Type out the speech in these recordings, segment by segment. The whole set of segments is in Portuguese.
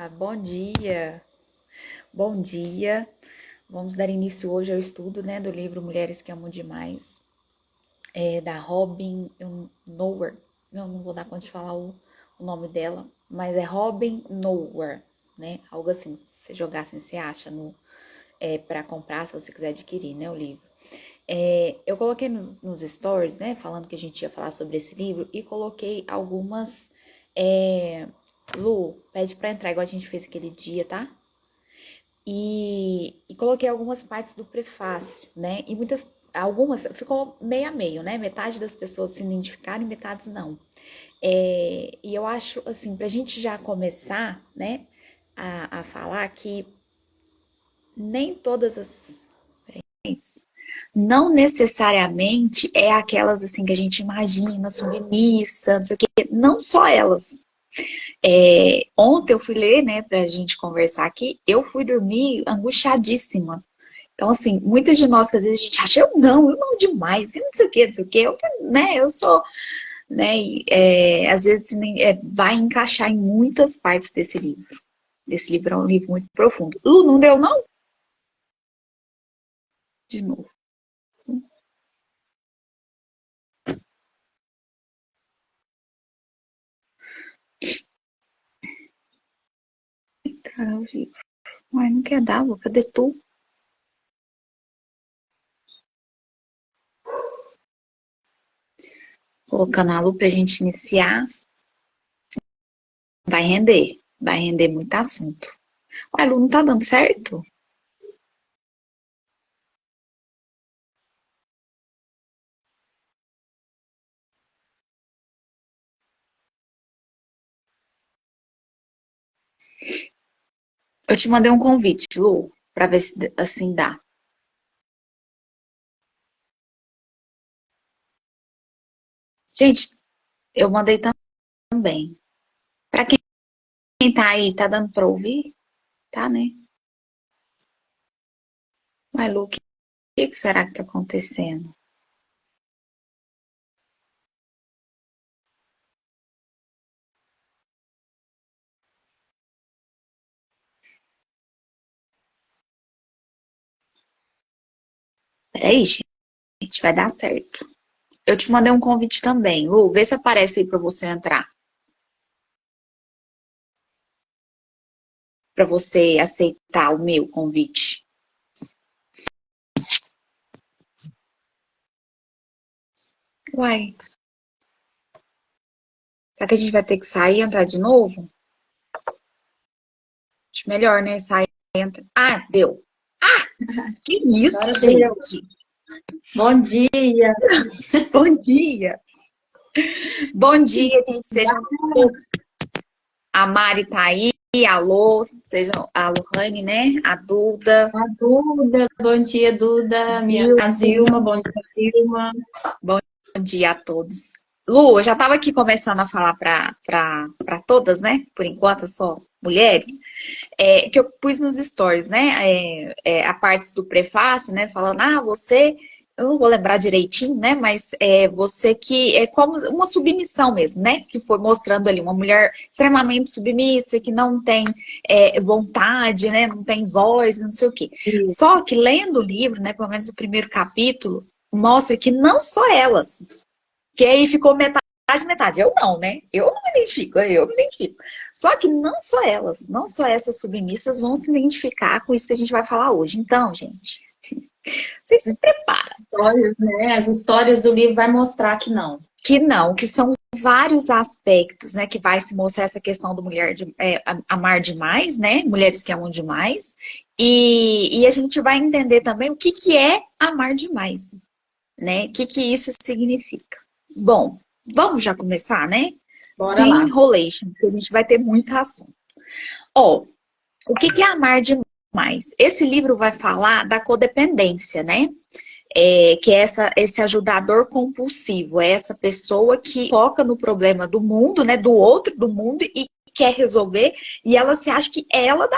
Bom dia, bom dia. Vamos dar início hoje ao estudo, né, do livro Mulheres que Amam Demais, da Robin Nowhere. Eu não vou dar conta de falar o nome dela, mas é Robin Nowhere, né? Algo assim. Se você jogar assim, você acha para comprar, se você quiser adquirir, né, o livro. Eu coloquei nos stories, né, falando que a gente ia falar sobre esse livro e coloquei algumas. Lu, pede pra entrar igual a gente fez aquele dia, tá? E coloquei algumas partes do prefácio, né? E algumas ficou meio a meio, né? Metade das pessoas se identificaram e metade não. E eu acho, assim, pra gente já começar, né, a falar que nem todas as. Não necessariamente é aquelas, assim, que a gente imagina, submissa, não sei o quê. Não só elas. Ontem eu fui ler, né, pra gente conversar aqui, eu fui dormir angustiadíssima. Então, assim, muitas de nós que às vezes a gente acha, eu não demais, e não sei o que, não sei o que, né, eu sou, né, às vezes vai encaixar em muitas partes desse livro. Esse livro é um livro muito profundo. Lu, não deu não? De novo. Entrar ao vivo. Ai, não quer dar, Lu, cadê tu? Colocando a Lu pra gente iniciar, vai render muito assunto. Ué, Lu, não tá dando certo? Eu te mandei um convite, Lu, pra ver se assim dá. Gente, eu mandei também. Pra quem tá aí, tá dando pra ouvir? Tá, né? Mas, Lu, o que será que tá acontecendo? Peraí, gente, vai dar certo. Eu te mandei um convite também. Lu, vê se aparece aí pra você entrar. Pra você aceitar o meu convite. Uai, será que a gente vai ter que sair e entrar de novo? Acho melhor, né? Sair e entrar. Ah, deu. Que isso, Agora deu. gente? Bom dia. Bom dia. Bom dia, gente. Sejam todos. A Mari tá aí, a Lô, sejam a Lohane, né? A Duda, A Duda, bom dia, Duda. A Zilma, bom dia, Zilma. bom dia a todos. Lu, eu já estava aqui começando a falar para todas, né? Por enquanto, só mulheres, que eu pus nos stories, né? A parte do prefácio, né? Falando, você, eu não vou lembrar direitinho, né? Mas você que é como uma submissão mesmo, né? Que foi mostrando ali uma mulher extremamente submissa, que não tem vontade, né? Não tem voz, não sei o quê. Só que lendo o livro, né? Pelo menos o primeiro capítulo, mostra que não só elas, que aí ficou metade, metade. Eu não, né? Eu não me identifico, eu me identifico. Só que não só elas, não só essas submissas vão se identificar com isso que a gente vai falar hoje. Então, gente, vocês se preparam. Histórias, né? As histórias do livro vai mostrar que não. Que não, que são vários aspectos, né? Que vai se mostrar essa questão do amar demais, né? Mulheres que amam demais. E a gente vai entender também o que é amar demais, né? O que isso significa. Bom, vamos já começar, né? Bora Sem lá. enrolation, porque a gente vai ter muito assunto. Ó, o que é amar demais? Esse livro vai falar da codependência, né? Que é esse ajudador compulsivo, é essa pessoa que foca no problema do mundo, né? Do outro, do mundo, e quer resolver, e ela se acha que ela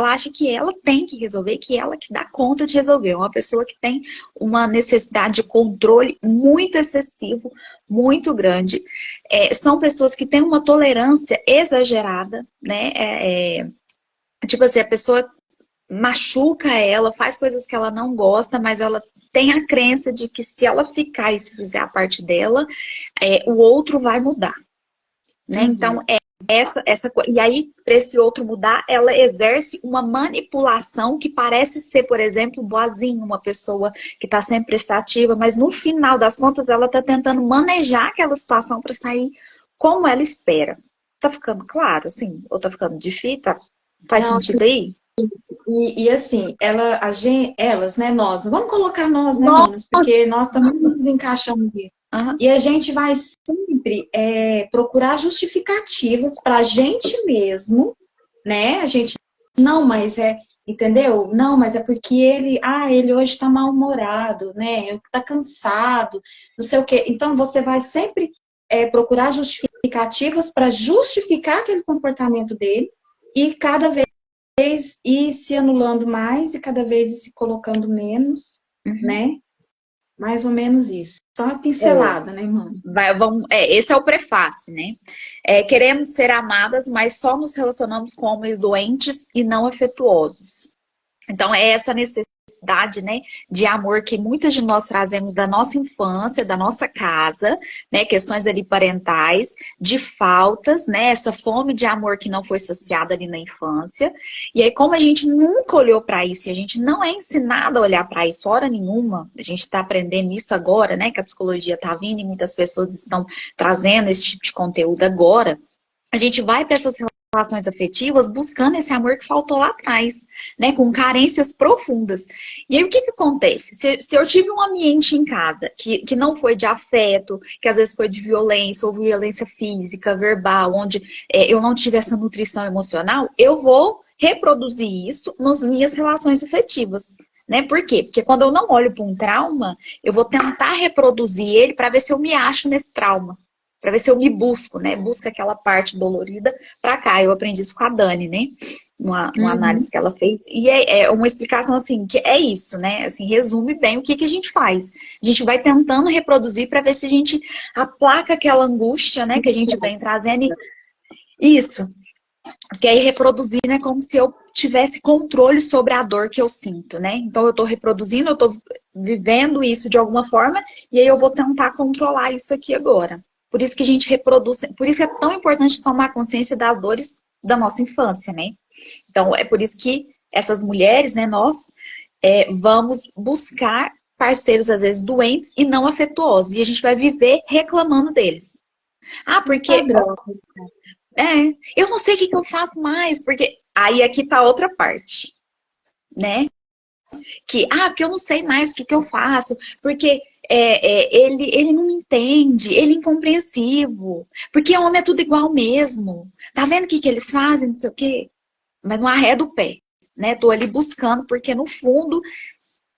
acha que ela tem que resolver, que ela que dá conta de resolver. É uma pessoa que tem uma necessidade de controle muito excessivo, muito grande. São pessoas que têm uma tolerância exagerada, né? Tipo assim, a pessoa machuca ela, faz coisas que ela não gosta, mas ela tem a crença de que se ela ficar e se fizer a parte dela, o outro vai mudar, né? Então, e aí, para esse outro mudar, ela exerce uma manipulação que parece ser, por exemplo, boazinha, uma pessoa que está sempre prestativa, mas no final das contas, ela está tentando manejar aquela situação para sair como ela espera. Tá ficando claro, assim? Ou tá ficando difícil? Faz Não, sentido aí? e assim, elas, né, nós, vamos colocar nós, né, Nossa! manas, porque nós também nos encaixamos nisso. Aham. E a gente vai sempre procurar justificativas para a gente mesmo, né? A gente, não, mas entendeu? Não, mas é porque ele hoje está mal-humorado, né? Ele está cansado, não sei o quê. Então, você vai sempre procurar justificativas para justificar aquele comportamento dele e cada vez ir se anulando mais e cada vez ir se colocando menos, Uhum. né? Mais ou menos isso. Só uma É. pincelada, né, mãe? Esse é o prefácio, né? Queremos ser amadas, mas só nos relacionamos com homens doentes e não afetuosos. Então, é essa necessidade, né, de amor que muitas de nós trazemos da nossa infância, da nossa casa, né, questões ali parentais, de faltas, né, essa fome de amor que não foi saciada ali na infância. E aí, como a gente nunca olhou para isso e a gente não é ensinado a olhar para isso hora nenhuma, a gente está aprendendo isso agora, né, que a psicologia está vindo e muitas pessoas estão trazendo esse tipo de conteúdo agora. A gente vai para essas relações afetivas buscando esse amor que faltou lá atrás, né? Com carências profundas. E aí o que acontece? Se eu tive um ambiente em casa que não foi de afeto, que às vezes foi de violência, ou violência física, verbal, onde eu não tive essa nutrição emocional, eu vou reproduzir isso nas minhas relações afetivas. Né? Por quê? Porque quando eu não olho para um trauma, eu vou tentar reproduzir ele para ver se eu me acho nesse trauma. Para ver se eu me busco, né? Busca aquela parte dolorida para cá. Eu aprendi isso com a Dani, né? Uma Uhum. análise que ela fez. E é uma explicação assim, que é isso, né? Assim, resume bem o que a gente faz. A gente vai tentando reproduzir para ver se a gente aplaca aquela angústia, né? Que a gente vem trazendo. Isso. Porque aí reproduzir, né? Como se eu tivesse controle sobre a dor que eu sinto, né? Então eu tô reproduzindo, eu tô vivendo isso de alguma forma, e aí eu vou tentar controlar isso aqui agora. Por isso que a gente reproduz, por isso que é tão importante tomar consciência das dores da nossa infância, né? Então é por isso que essas mulheres, né, nós vamos buscar parceiros, às vezes, doentes e não afetuosos. E a gente vai viver reclamando deles. Ah, Um porque padrão. eu não sei o que eu faço mais, porque aí aqui tá outra parte, né? Porque eu não sei mais o que eu faço, porque ele não me entende, ele é incompreensivo, porque homem é tudo igual mesmo. Tá vendo o que eles fazem, não sei o quê? Mas não arreda o pé, né? Tô ali buscando, porque no fundo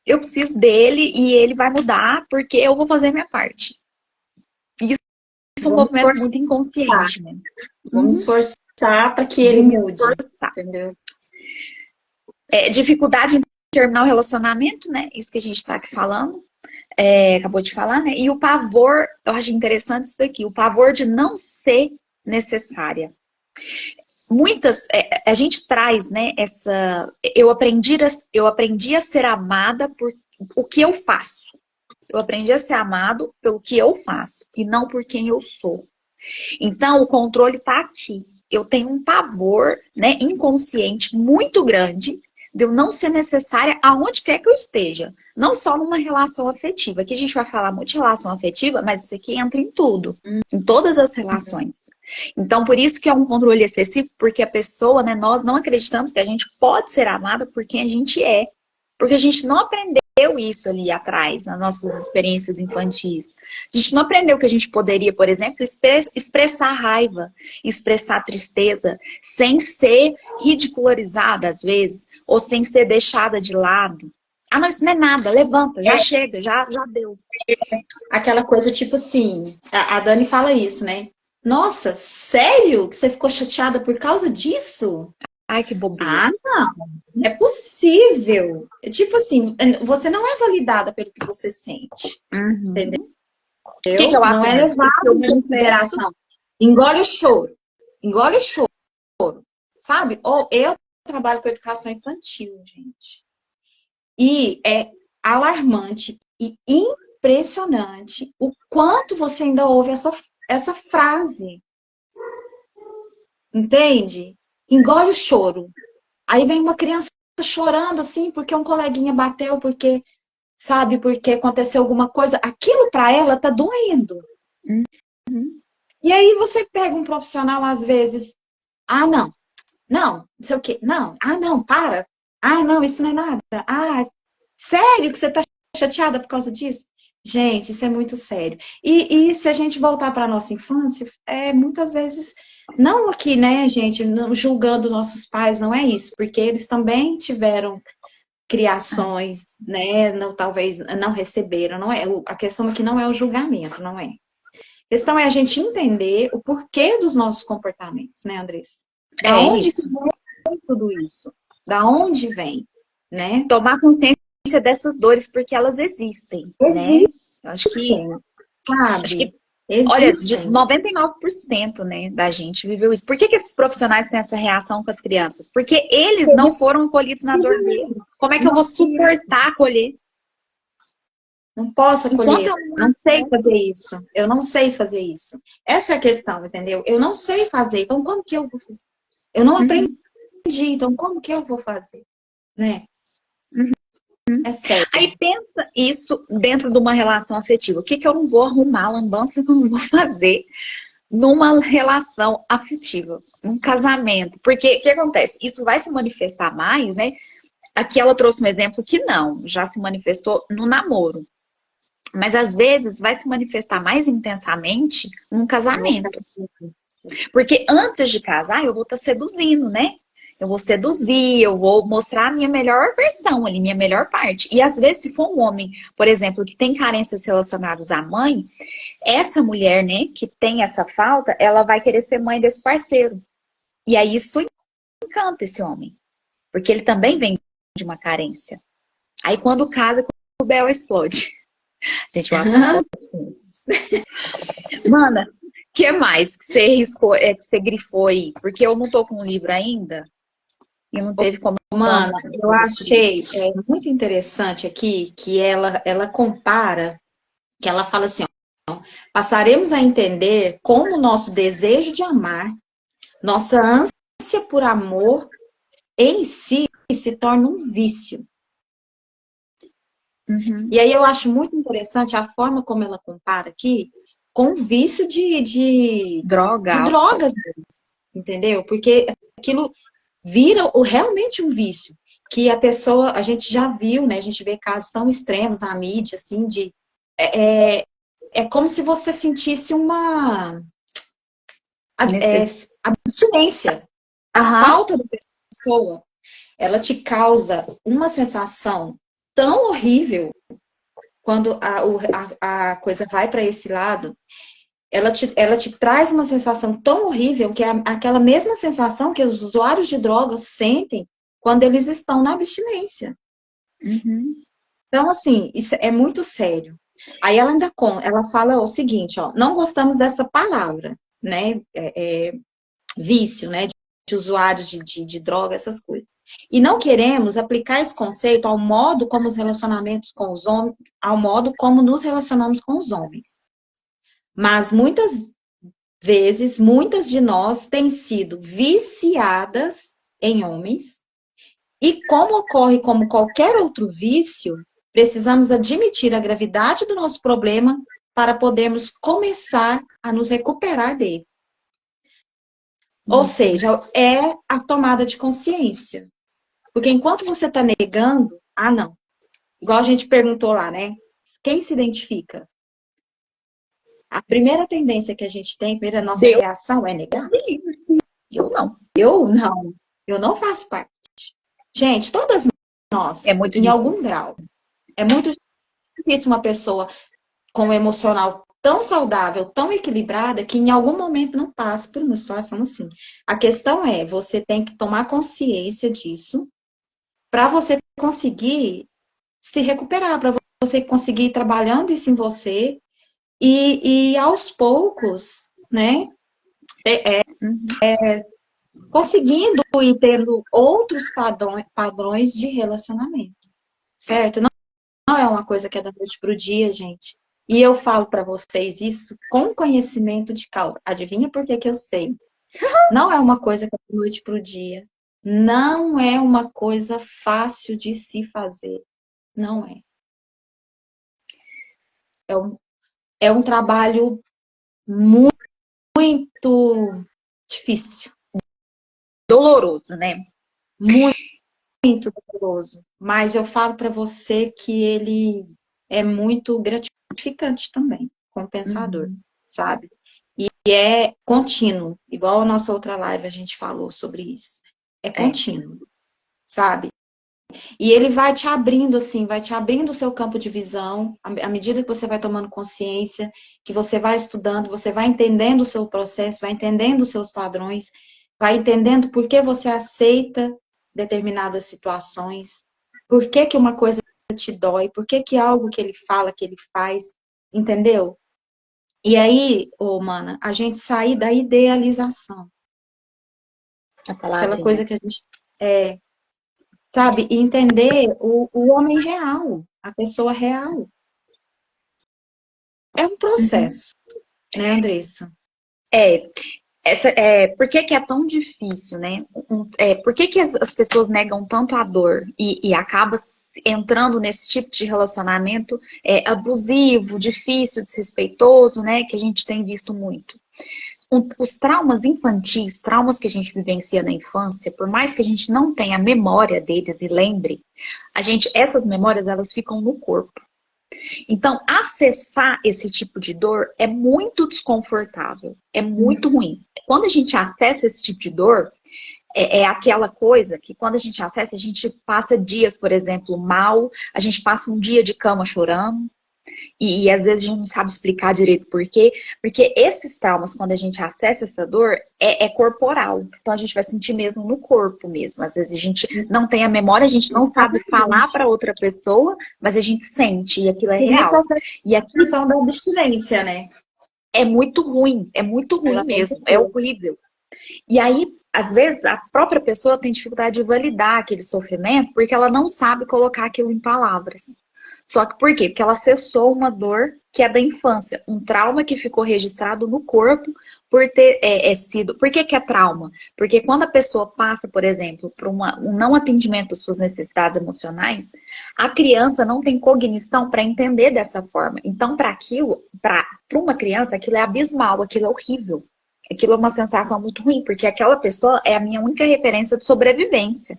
eu preciso dele e ele vai mudar, porque eu vou fazer a minha parte. Isso é um Vamos movimento muito forçar. inconsciente, né? Vamos Uhum. forçar para que ele Vou me mude. esforçar. Entendeu? Dificuldade em terminar o relacionamento, né? Isso que a gente tá aqui falando. Acabou de falar, né? E o pavor, eu acho interessante isso daqui, o pavor de não ser necessária. A gente traz, né, eu aprendi a ser amada por o que eu faço. Eu aprendi a ser amado pelo que eu faço e não por quem eu sou. Então, o controle está aqui. Eu tenho um pavor, né, inconsciente muito grande de eu não ser necessária aonde quer que eu esteja. Não só numa relação afetiva. Aqui a gente vai falar muito de relação afetiva, mas isso aqui entra em tudo. Em todas as relações. Então, por isso que é um controle excessivo, porque a pessoa, né, nós não acreditamos que a gente pode ser amada por quem a gente é. Porque a gente não aprendeu isso ali atrás, nas nossas experiências infantis. A gente não aprendeu que a gente poderia, por exemplo, expressar raiva, expressar tristeza, sem ser ridicularizada às vezes, ou sem ser deixada de lado. Ah, não, isso não é nada, levanta, já chega, já deu. Aquela coisa tipo assim, a Dani fala isso, né? Nossa, sério que você ficou chateada por causa disso? Ai, que bobeira. Ah, não é possível. Tipo assim, você não é validada pelo que você sente, Uhum. O que entendeu? eu Não é aprendo? O que eu levado em manifesto. consideração. Engole o choro, sabe? Ou eu trabalho com educação infantil, gente. E é alarmante e impressionante o quanto você ainda ouve essa frase. Entende? Engole o choro. Aí vem uma criança chorando assim, porque um coleguinha bateu, porque, sabe, porque aconteceu alguma coisa. Aquilo para ela tá doendo. Uhum. E aí você pega um profissional, às vezes, não, não sei o quê, não, para. Não, isso não é nada. Sério que você tá chateada por causa disso? Gente, isso é muito sério. E se a gente voltar para a nossa infância, muitas vezes, não aqui, né, gente, julgando nossos pais, não é isso, porque eles também tiveram criações, né, não, talvez não receberam, não é, a questão aqui não é o julgamento, não é. A questão é a gente entender o porquê dos nossos comportamentos, né, Andressa? Da onde Isso. vem tudo isso? Da onde vem, né? Tomar consciência dessas dores, porque elas existem, Existem, né? Acho que, sabe? olha, de Existem. 99%, né, da gente viveu isso. Por que esses profissionais têm essa reação com as crianças? Porque eles não foram acolhidos na dor deles. Como é que eu vou suportar acolher? Não posso Enquanto acolher. eu Não sei não fazer isso. Eu não sei fazer isso. Essa é a questão, entendeu? Eu não sei fazer. Então, como que eu vou fazer? Eu não aprendi. Então, como que eu vou fazer? Né? É sério. Aí pensa isso dentro de uma relação afetiva. O que eu não vou arrumar, lambança que eu não vou fazer numa relação afetiva, num casamento? Porque o que acontece? Isso vai se manifestar mais, né? Aqui ela trouxe um exemplo que não, já se manifestou no namoro. Mas às vezes vai se manifestar mais intensamente num casamento. Porque antes de casar, eu vou estar seduzindo, né? Eu vou seduzir, eu vou mostrar a minha melhor versão ali, minha melhor parte. E às vezes, se for um homem, por exemplo, que tem carências relacionadas à mãe, essa mulher, né, que tem essa falta, ela vai querer ser mãe desse parceiro. E aí isso encanta esse homem. Porque ele também vem de uma carência. Aí quando casa, o Bel explode. Gente, eu adoro isso. Mana, o que mais que você riscou, que você grifou aí? Porque eu não tô com o livro ainda e não teve como. Mana, eu achei muito interessante aqui que ela compara, que ela fala assim, ó, passaremos a entender como o nosso desejo de amar, nossa ânsia por amor em si se torna um vício. Uhum. E aí eu acho muito interessante a forma como ela compara aqui com o vício de drogas, entendeu? Porque aquilo vira realmente um vício, que a pessoa, a gente já viu, né? A gente vê casos tão extremos na mídia, assim, é como se você sentisse uma abstinência. A falta da pessoa, ela te causa uma sensação tão horrível quando a coisa vai para esse lado, ela te traz uma sensação tão horrível que é aquela mesma sensação que os usuários de drogas sentem quando eles estão na abstinência. Uhum. Então, assim, isso é muito sério. Aí ela fala o seguinte, ó, não gostamos dessa palavra, né, vício, né, de usuários de droga, essas coisas. E não queremos aplicar esse conceito ao modo como os relacionamentos com os homens, ao modo como nos relacionamos com os homens. Mas muitas vezes, muitas de nós têm sido viciadas em homens, e como ocorre como qualquer outro vício, precisamos admitir a gravidade do nosso problema para podermos começar a nos recuperar dele. Ou seja, é a tomada de consciência. Porque enquanto você está negando, não. Igual a gente perguntou lá, né? Quem se identifica? A primeira tendência que a gente tem, a primeira nossa reação é negar. Eu não. Eu não. Eu não faço parte. Gente, todas nós, É muito em difícil. algum grau. É muito difícil uma pessoa com um emocional tão saudável, tão equilibrada, que em algum momento não passa por uma situação assim. A questão é, você tem que tomar consciência disso para você conseguir se recuperar, para você conseguir ir trabalhando isso em você e aos poucos, né, conseguindo e tendo outros padrões de relacionamento, certo? Não é uma coisa que é da noite para o dia, gente. E eu falo para vocês isso com conhecimento de causa. Adivinha por que que eu sei? Não é uma coisa que é da noite para o dia. Não é uma coisa fácil de se fazer. Não é. É um, é um trabalho muito difícil, Doloroso, né? muito doloroso. Mas eu falo para você que ele é muito gratificante também, compensador, Uhum. sabe? E é contínuo, igual a nossa outra live a gente falou sobre isso. É É. contínuo, sabe? E ele vai te abrindo, assim, vai te abrindo o seu campo de visão, à medida que você vai tomando consciência, que você vai estudando, você vai entendendo o seu processo, vai entendendo os seus padrões, vai entendendo por que você aceita determinadas situações, por que que uma coisa te dói, por que que algo que ele fala, que ele faz, entendeu? E aí, ô, mana, a gente sair da idealização, A aquela palavrinha. coisa que a gente sabe? E entender o homem real, a pessoa real. É um Uhum. processo, né, Andressa? É, por que que é tão difícil, né? Por que que as pessoas negam tanto a dor e acaba entrando nesse tipo de relacionamento abusivo, difícil, desrespeitoso, né? Que a gente tem visto muito. Os traumas infantis, traumas que a gente vivencia na infância, por mais que a gente não tenha a memória deles e lembre, essas memórias elas ficam no corpo. Então, acessar esse tipo de dor é muito desconfortável, é muito ruim. Quando a gente acessa esse tipo de dor, é aquela coisa que quando a gente acessa, a gente passa dias, por exemplo, mal, a gente passa um dia de cama chorando, e às vezes a gente não sabe explicar direito por quê, porque esses traumas, quando a gente acessa essa dor, é corporal. Então a gente vai sentir mesmo no corpo mesmo. Às vezes a gente não tem a memória, a gente não sabe falar Exatamente. para outra pessoa, mas a gente sente e aquilo é Por isso real. essa E aquilo questão da abstinência, né? é muito ruim Ela tem que mesmo, é ter. horrível. E aí, às vezes, a própria pessoa tem dificuldade de validar aquele sofrimento porque ela não sabe colocar aquilo em palavras. Só que por quê? Porque ela acessou uma dor que é da infância, um trauma que ficou registrado no corpo por ter sido. Por que que é trauma? Porque quando a pessoa passa, por exemplo, por um não atendimento às suas necessidades emocionais, a criança não tem cognição para entender dessa forma. Então, para uma criança, aquilo é abismal, aquilo é horrível. Aquilo é uma sensação muito ruim, porque aquela pessoa é a minha única referência de sobrevivência.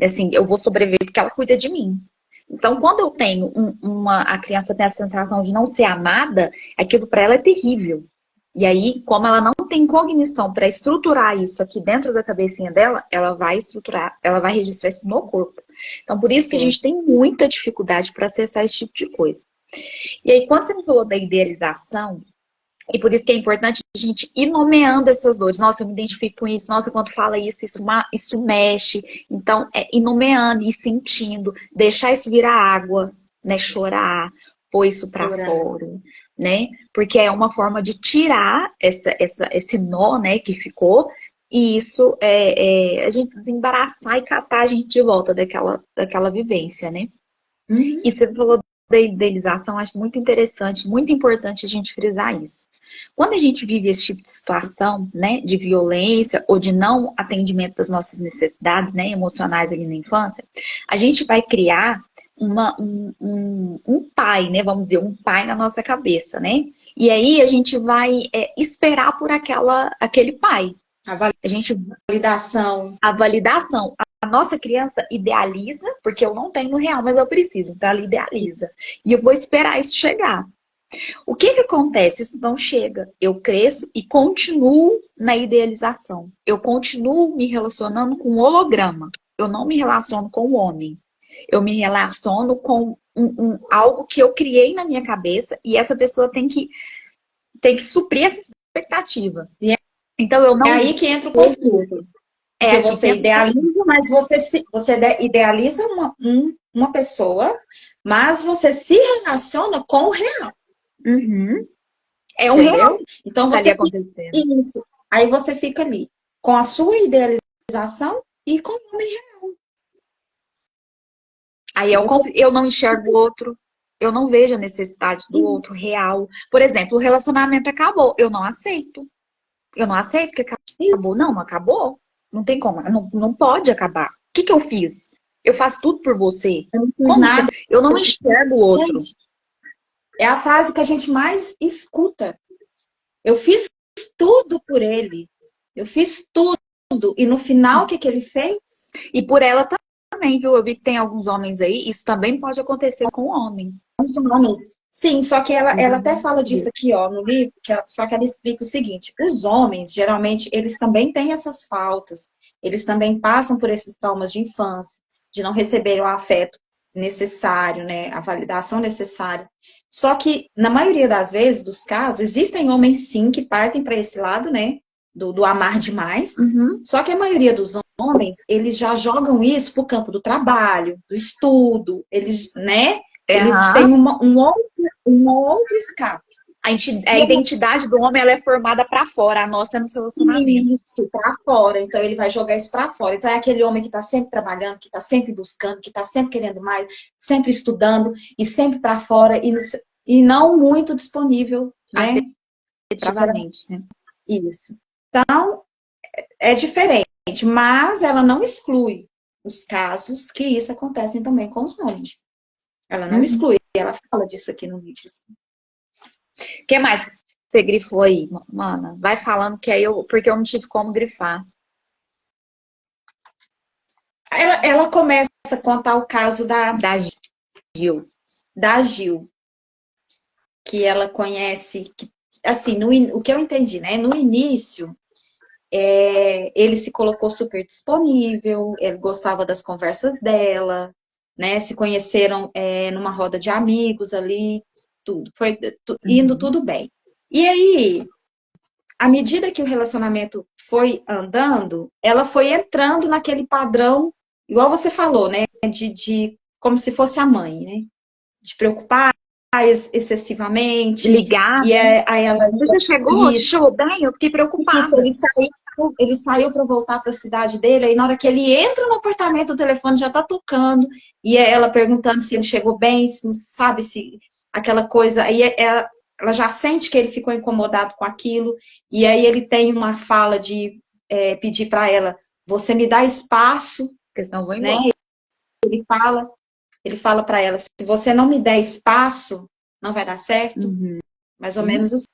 Assim, eu vou sobreviver porque ela cuida de mim. Então, quando eu tenho a criança tem a sensação de não ser amada, aquilo para ela é terrível. E aí, como ela não tem cognição para estruturar isso aqui dentro da cabecinha dela, ela vai estruturar, ela vai registrar isso no corpo. Então, por isso que a É. gente tem muita dificuldade para acessar esse tipo de coisa. E aí, quando você me falou da idealização, e por isso que é importante a gente ir nomeando essas dores. Nossa, eu me identifico com isso. Nossa, quando fala isso, isso mexe. Então, ir nomeando, ir sentindo, deixar isso virar água, né? Chorar, pôr isso pra Chorar. fora, né? Porque é uma forma de tirar esse nó, né, que ficou. E isso a gente desembaraçar e catar a gente de volta daquela vivência, né? Uhum. E você falou da idealização, acho muito interessante, muito importante a gente frisar isso. Quando a gente vive esse tipo de situação, né, de violência ou de não atendimento das nossas necessidades, né, emocionais ali na infância, a gente vai criar um pai, né, vamos dizer, um pai na nossa cabeça, né? E aí a gente vai esperar por aquele pai. A A gente validação. a validação. A nossa criança idealiza, porque eu não tenho no real, mas eu preciso. Então ela idealiza. E eu vou esperar isso chegar. O que que acontece? Isso não chega. Eu cresço e continuo na idealização. Eu continuo me relacionando com o holograma. Eu não me relaciono com o homem. Eu me relaciono com algo que eu criei na minha cabeça e essa pessoa tem que suprir essa expectativa. E Então eu é não aí que entra o conflito. é Porque aqui que você entra o conflito. idealiza, mas você idealiza uma pessoa, mas você se relaciona com o real, Uhum. É um real entendeu? Então que tá ali você fica acontecendo. isso. Aí você fica ali. com a sua idealização e com o homem real. Aí eu não enxergo o outro, eu não vejo a necessidade do outro real. Por exemplo, o relacionamento acabou, eu não aceito. Eu não aceito que acabou. Não, não acabou. Não tem como, não pode acabar. O que que eu fiz? Eu faço tudo por você. Eu não fiz Como nada. eu não enxergo o outro. Gente, é a frase que a gente mais escuta. Eu fiz tudo por ele. Eu fiz tudo. E no final, o que que ele fez? E por ela também, viu? Eu vi que tem alguns homens aí, isso também pode acontecer com o homem. Os homens. Sim, só que ela até fala disso aqui, ó, no livro, só que ela explica o seguinte: os homens, geralmente, eles também têm essas faltas, eles também passam por esses traumas de infância, de não receber o afeto necessário, né, a validação necessária. Só que, na maioria das vezes, dos casos, existem homens, sim, que partem para esse lado, né, do amar demais, só que a maioria dos homens, eles já jogam isso pro campo do trabalho, do estudo, eles, né, eles têm um outro escape. A identidade do homem ela é formada para fora, a nossa é no relacionamento. Isso, para fora. Então ele vai jogar isso para fora. Então é aquele homem que está sempre trabalhando, que está sempre buscando, que está sempre querendo mais, sempre estudando e sempre para fora e não muito disponível, né? Efetivamente, né? Isso. Então é diferente, mas ela não exclui os casos que isso acontecem também com os homens. Ela não exclui. Ela fala disso aqui no livro. O que mais que você grifou aí, mana? Vai falando que aí porque eu não tive como grifar. Ela começa a contar o caso da Gil. Da Gil, que ela conhece, que, assim, o que eu entendi, né? No início, ele se colocou super disponível, ele gostava das conversas dela, né? Se conheceram numa roda de amigos ali, tudo. Foi indo tudo bem. E aí, à medida que o relacionamento foi andando, ela foi entrando naquele padrão, igual você falou, né? De como se fosse a mãe, né? De preocupar excessivamente. Ligar. E aí ela. Você chegou? Você chegou bem? Eu fiquei preocupada. Isso, ele saiu para voltar para a cidade dele, aí na hora que ele entra no apartamento, o telefone já tá tocando, e é ela perguntando se ele chegou bem, se não sabe se aquela coisa. Aí ela já sente que ele ficou incomodado com aquilo, e aí ele tem uma fala de pedir para ela: você me dá espaço, porque senão eu vou né? embora. Ele fala para ela: se você não me der espaço, não vai dar certo. Mais ou menos assim.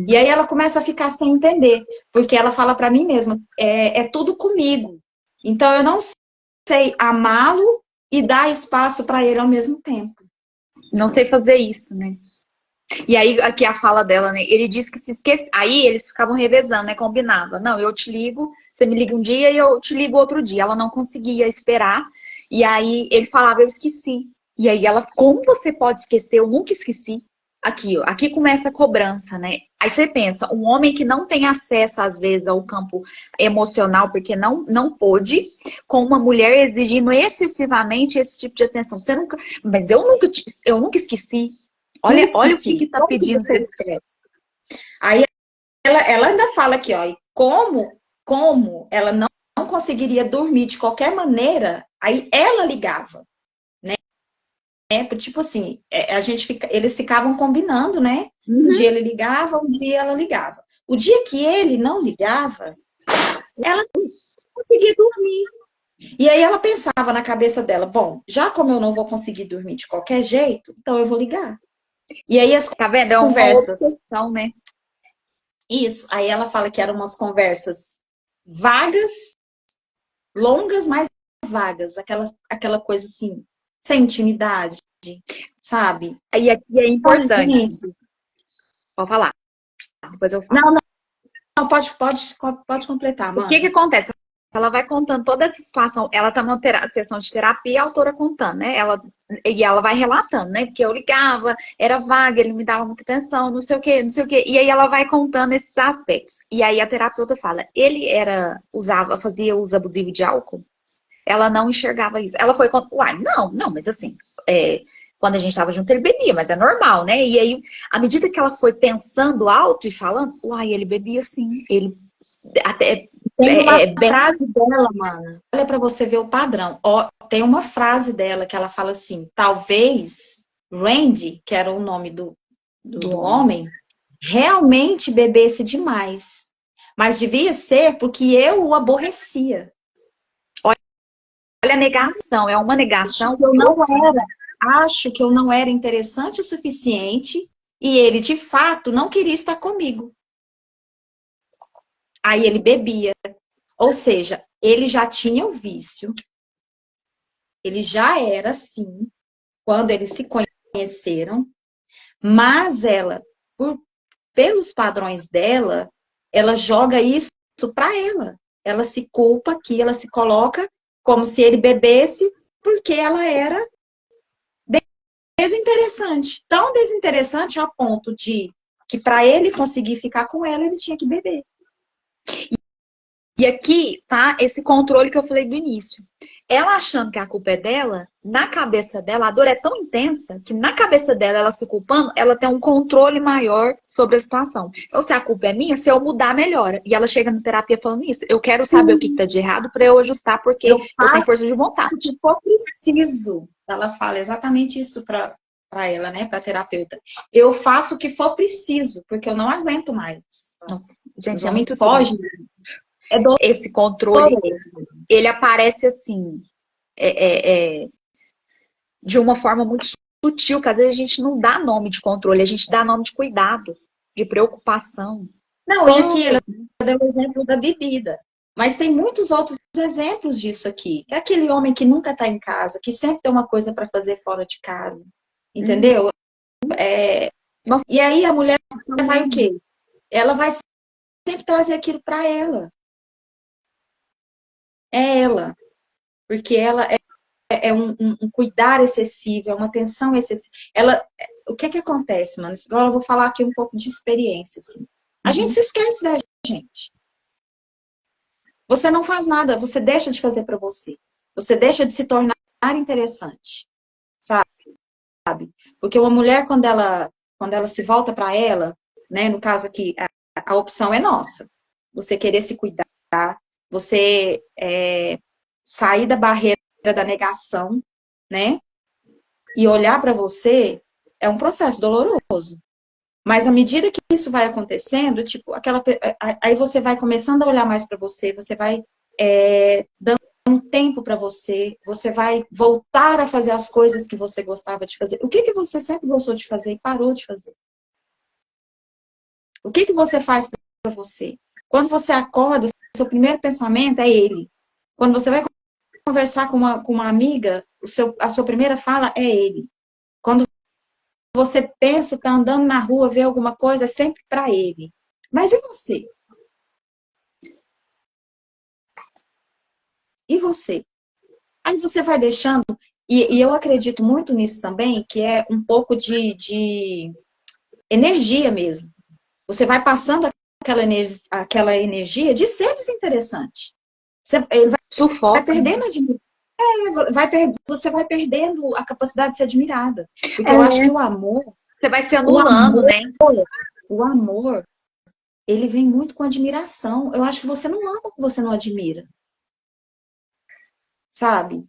E aí ela começa a ficar sem entender, porque ela fala para mim mesma: é tudo comigo. Então eu não sei amá-lo e dar espaço para ele ao mesmo tempo. Não sei fazer isso, né? E aí, aqui a fala dela, né? Ele disse que se esquece. Aí eles ficavam revezando, né? Combinava. Não, eu te ligo, você me liga um dia e eu te ligo outro dia. Ela não conseguia esperar. E aí ele falava, eu esqueci. E aí ela, como você pode esquecer? Eu nunca esqueci. Aqui, ó, aqui começa a cobrança, né? Aí você pensa, um homem que não tem acesso, às vezes, ao campo emocional, porque não pôde, com uma mulher exigindo excessivamente esse tipo de atenção. Você nunca. Mas eu nunca esqueci. Olha o que tá pedindo. Você esquece. Aí ela ainda fala aqui, ó, e como ela não conseguiria dormir de qualquer maneira, aí ela ligava, né? Tipo assim, eles ficavam combinando, né? Um dia ele ligava, um dia ela ligava. O dia que ele não ligava, ela não conseguia dormir. E aí ela pensava na cabeça dela: bom, já como eu não vou conseguir dormir de qualquer jeito, então eu vou ligar. E aí as tá vendo? É uma conversas, obsessão, né? Isso. Aí ela fala que eram umas conversas vagas, longas, mas vagas, aquela coisa assim, sem intimidade, sabe? E aqui é importante. Gente, pode falar. Depois eu falo. Não, pode completar, mano. O que que acontece? Ela vai contando toda essa situação. Ela tá numa sessão de terapia, a autora contando, né? E ela vai relatando, né? Porque eu ligava, era vaga, ele me dava muita atenção, não sei o quê, não sei o quê. E aí ela vai contando esses aspectos. E aí a terapeuta fala, ele fazia uso abusivo de álcool? Ela não enxergava isso. Ela foi, uai, não, mas assim, quando a gente estava junto, ele bebia, mas é normal, né? E aí, à medida que ela foi pensando alto e falando, uai, ele bebia sim, ele até Tem uma bem... frase dela, mana. Olha para você ver o padrão. Ó, tem uma frase dela que ela fala assim: talvez Randy, que era o nome do do homem. homem, realmente bebesse demais. Mas devia ser porque eu o aborrecia. Olha a negação, é uma negação. Acho que eu não era interessante o suficiente e ele, de fato, não queria estar comigo. Aí ele bebia. Ou seja, ele já tinha o vício, ele já era assim, quando eles se conheceram, mas ela, pelos padrões dela, ela joga isso para ela. Ela se culpa aqui, ela se coloca como se ele bebesse, porque ela era desinteressante. Tão desinteressante a ponto de que para ele conseguir ficar com ela, ele tinha que beber. E aqui tá esse controle que eu falei do início. Ela achando que a culpa é dela, na cabeça dela, a dor é tão intensa que na cabeça dela, ela se culpando, ela tem um controle maior sobre a situação. Então, se a culpa é minha, se eu mudar, melhora. E ela chega na terapia falando isso. Eu quero saber o que tá de errado para eu ajustar, porque eu tenho força de vontade. O que for preciso. Ela fala exatamente isso para ela, né, para terapeuta. Eu faço o que for preciso, porque eu não aguento mais. Nossa, gente, os é homens muito fogem. É esse controle, doloroso. ele aparece assim, de uma forma muito sutil, que às vezes a gente não dá nome de controle, a gente dá nome de cuidado, de preocupação. Não, e aqui ela deu o exemplo da bebida. Mas tem muitos outros exemplos disso aqui. É aquele homem que nunca está em casa, que sempre tem uma coisa para fazer fora de casa. Entendeu? Nossa, E aí a mulher vai o quê? Ela vai sempre trazer aquilo para ela. É ela. Porque ela é um cuidar excessivo, é uma atenção excessiva. O que acontece, mano? Agora eu vou falar aqui um pouco de experiência, assim. A gente se esquece da gente. Você não faz nada, você deixa de fazer para você. Você deixa de se tornar interessante, sabe? Porque uma mulher, quando ela se volta para ela, né? No caso aqui, a opção é nossa. Você querer se cuidar, você sair da barreira da negação, né? E olhar para você é um processo doloroso. Mas à medida que isso vai acontecendo, tipo, aí você vai começando a olhar mais para você, você vai dando um tempo para você, você vai voltar a fazer as coisas que você gostava de fazer. O que você sempre gostou de fazer e parou de fazer? O que você faz para você? Quando você acorda, seu primeiro pensamento é ele. Quando você vai conversar com uma amiga, a sua primeira fala é ele. Quando você pensa, está andando na rua, vê alguma coisa, é sempre para ele. Mas e você? E você? Aí você vai deixando, e eu acredito muito nisso também, que é um pouco de energia mesmo. Você vai passando aquela energia de ser desinteressante. Ele vai perdendo você vai perdendo a capacidade de ser admirada. Porque eu acho que o amor... Você vai se anulando, né? O amor, ele vem muito com admiração. Eu acho que você não ama o que você não admira. Sabe?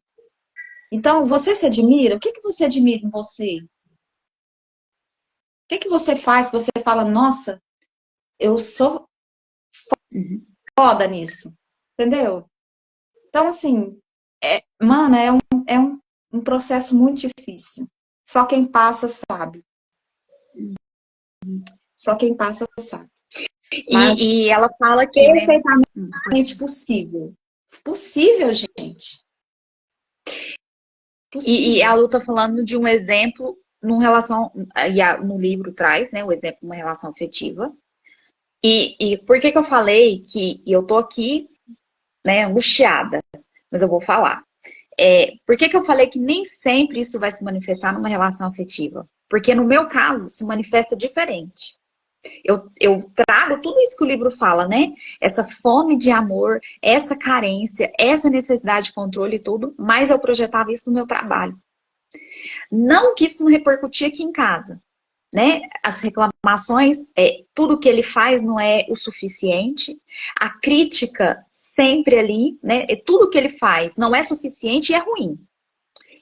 Então, você se admira? O que você admira em você? O que você faz que você fala, nossa, eu sou foda nisso? Entendeu? Então, assim, mano, um processo muito difícil. Só quem passa sabe. Só quem passa sabe. Mas e ela fala aqui, né? Perfeitamente possível. Possível, gente. E a Lu tá falando de um exemplo no livro traz, né, o exemplo de uma relação afetiva. E por que eu falei que eu tô aqui, né, angustiada, mas eu vou falar. Por que eu falei que nem sempre isso vai se manifestar numa relação afetiva? Porque no meu caso, se manifesta diferente. Eu trago tudo isso que o livro fala, né? Essa fome de amor, essa carência, essa necessidade de controle e tudo, mas eu projetava isso no meu trabalho. Não que isso não repercutia aqui em casa, né? As reclamações, tudo que ele faz não é o suficiente. A crítica sempre ali, né? Tudo que ele faz não é suficiente e é ruim.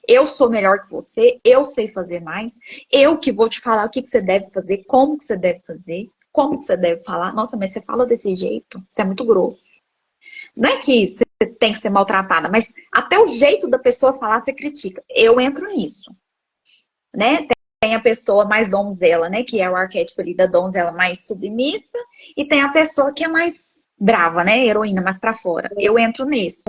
Eu sou melhor que você, eu sei fazer mais, eu que vou te falar o que você deve fazer, como que você deve fazer, como que você deve falar. Nossa, mas você fala desse jeito, você é muito grosso. Não é que você tem que ser maltratada, mas até o jeito da pessoa falar, você critica. Eu entro nisso, né? Tem a pessoa mais donzela, né? Que é o arquétipo ali da donzela mais submissa, e tem a pessoa que é mais brava, né? Heroína mais pra fora. Eu entro nesse.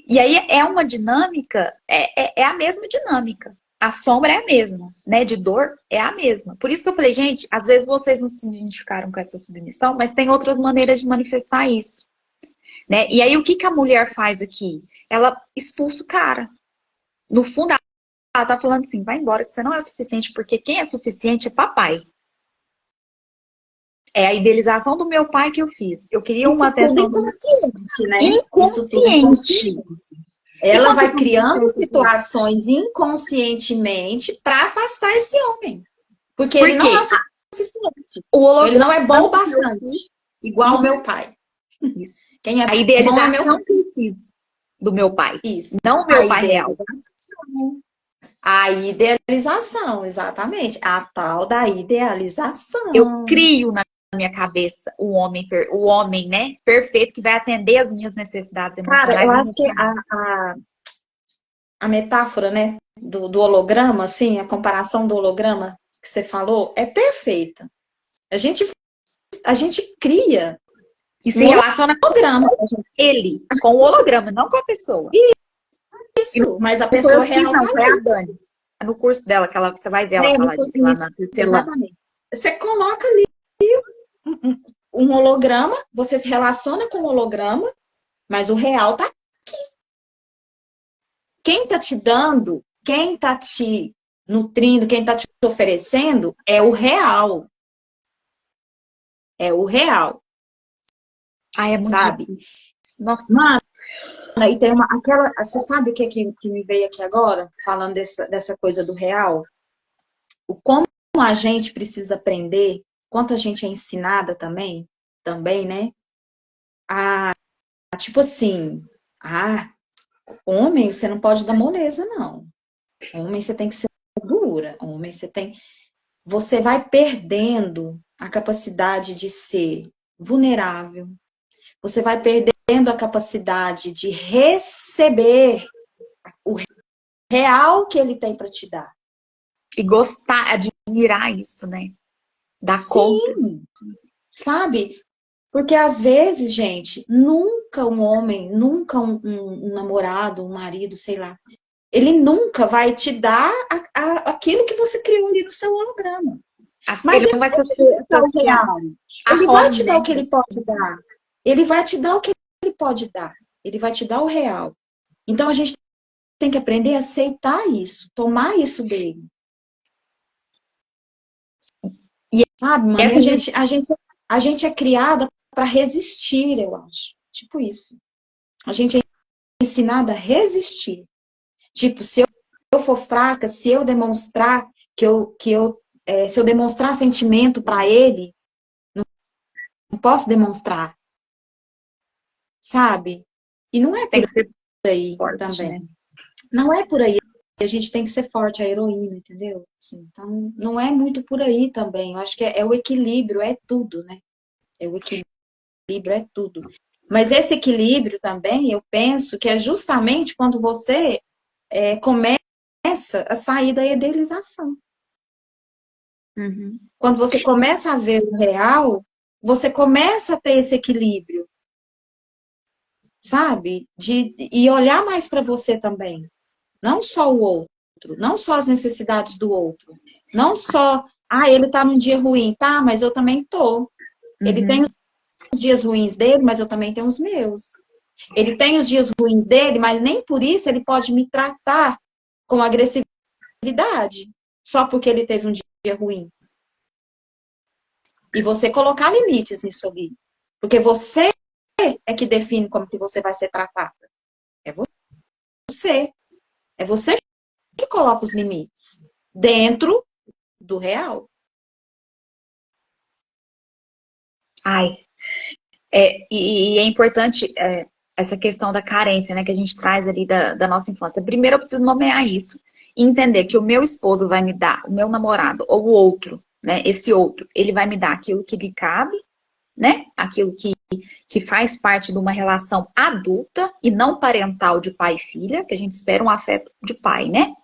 E aí é uma dinâmica, é a mesma dinâmica. A sombra é a mesma, né? De dor é a mesma. Por isso que eu falei, gente, às vezes vocês não se identificaram com essa submissão, mas tem outras maneiras de manifestar isso, né? E aí o que que a mulher faz aqui? Ela expulsa o cara. No fundo, ela tá falando assim, vai embora, que você não é suficiente, porque quem é suficiente é papai. É a idealização do meu pai que eu fiz. Eu queria uma Isso tudo atenção do inconsciente, né? Isso tudo inconsciente. inconsciente. E Ela quando vai você criando acontece isso? situações inconscientemente para afastar esse homem. Porque ele Por não é quê? o suficiente. O Ele não é bom o holograma que eu fiz, bastante. Igual o meu pai. isso. Quem é A bom é meu pai. idealização que eu fiz do meu pai, Isso. não o A meu pai real. idealização. A idealização, exatamente. A tal da Eu idealização. crio na minha cabeça o homem, né, perfeito que vai atender as minhas necessidades Cara, eu emocionais e acho que emocionais. a metáfora, né, do holograma, assim, a comparação do holograma que você falou, é perfeita. A gente, a gente cria E se um relaciona com holograma. ele, com o holograma, não com a pessoa. E Isso, mas a não foi eu pessoa que fiz, real tá não, foi a ali. Dani. No curso dela, que ela, você vai ver ela É, falar disso lá na Tecelã. exatamente. Você coloca ali um holograma, você se relaciona com o holograma, mas o real tá. Quem tá te dando, quem tá te nutrindo, quem tá te oferecendo é o real. É o real, Ai, é muito sabe? difícil. Nossa. Mano, e tem aquela, você sabe o que me veio aqui agora, falando dessa coisa do real? O como a gente precisa aprender, quanto a gente é ensinada também, né? A, tipo assim, homem, você não pode dar moleza, não. Homem, você tem que ser dura. Homem, você vai perdendo a capacidade de ser vulnerável. Você vai perdendo a capacidade de receber o real que ele tem para te dar. E gostar, admirar isso, né? Dar conta. Sim, sabe? Porque às vezes, gente, nunca um homem, nunca um namorado, um marido, sei lá, ele nunca vai te dar aquilo que você criou ali no seu holograma. Mas Ele ele não vai vai te dar o saciar real. a Ele vai fome, te dar né? o que ele pode dar. Ele vai te dar o que ele pode dar. Ele vai te dar o real. Então a gente tem que aprender a aceitar isso, tomar isso dele. E Sabe, mano? E essa a gente é criada para resistir, eu acho. Tipo isso. A gente é ensinada a resistir. Tipo, se eu for fraca, se eu demonstrar se eu demonstrar sentimento para ele, não posso demonstrar, sabe? E não é tem por que ser aí forte, né? também. Não é por aí. A gente tem que ser forte, a heroína, entendeu? Assim, então, não é muito por aí também. Eu acho que é o equilíbrio, é tudo, né? É o equilíbrio, é tudo. Mas esse equilíbrio também, eu penso que é justamente quando você começa a sair da idealização. Uhum. Quando você começa a ver o real, você começa a ter esse equilíbrio, sabe? E olhar mais para você também. Não só o outro, não só as necessidades do outro. Não só, ele tá num dia ruim, tá, mas eu também tô. Ele tem Uhum. os dias ruins dele, mas eu também tenho os meus. Ele tem os dias ruins dele, mas nem por isso ele pode me tratar com agressividade, só porque ele teve um dia ruim. E você colocar limites nisso ali. Porque você é que define como que você vai ser tratada. É você. É você que coloca os limites. Dentro do real. Ai, E é importante essa questão da carência, né, que a gente traz ali da nossa infância. Primeiro eu preciso nomear isso e entender que o meu esposo vai me dar, o meu namorado ou o outro, né, esse outro, ele vai me dar aquilo que lhe cabe, né, aquilo que faz parte de uma relação adulta e não parental de pai e filha, que a gente espera um afeto de pai, né?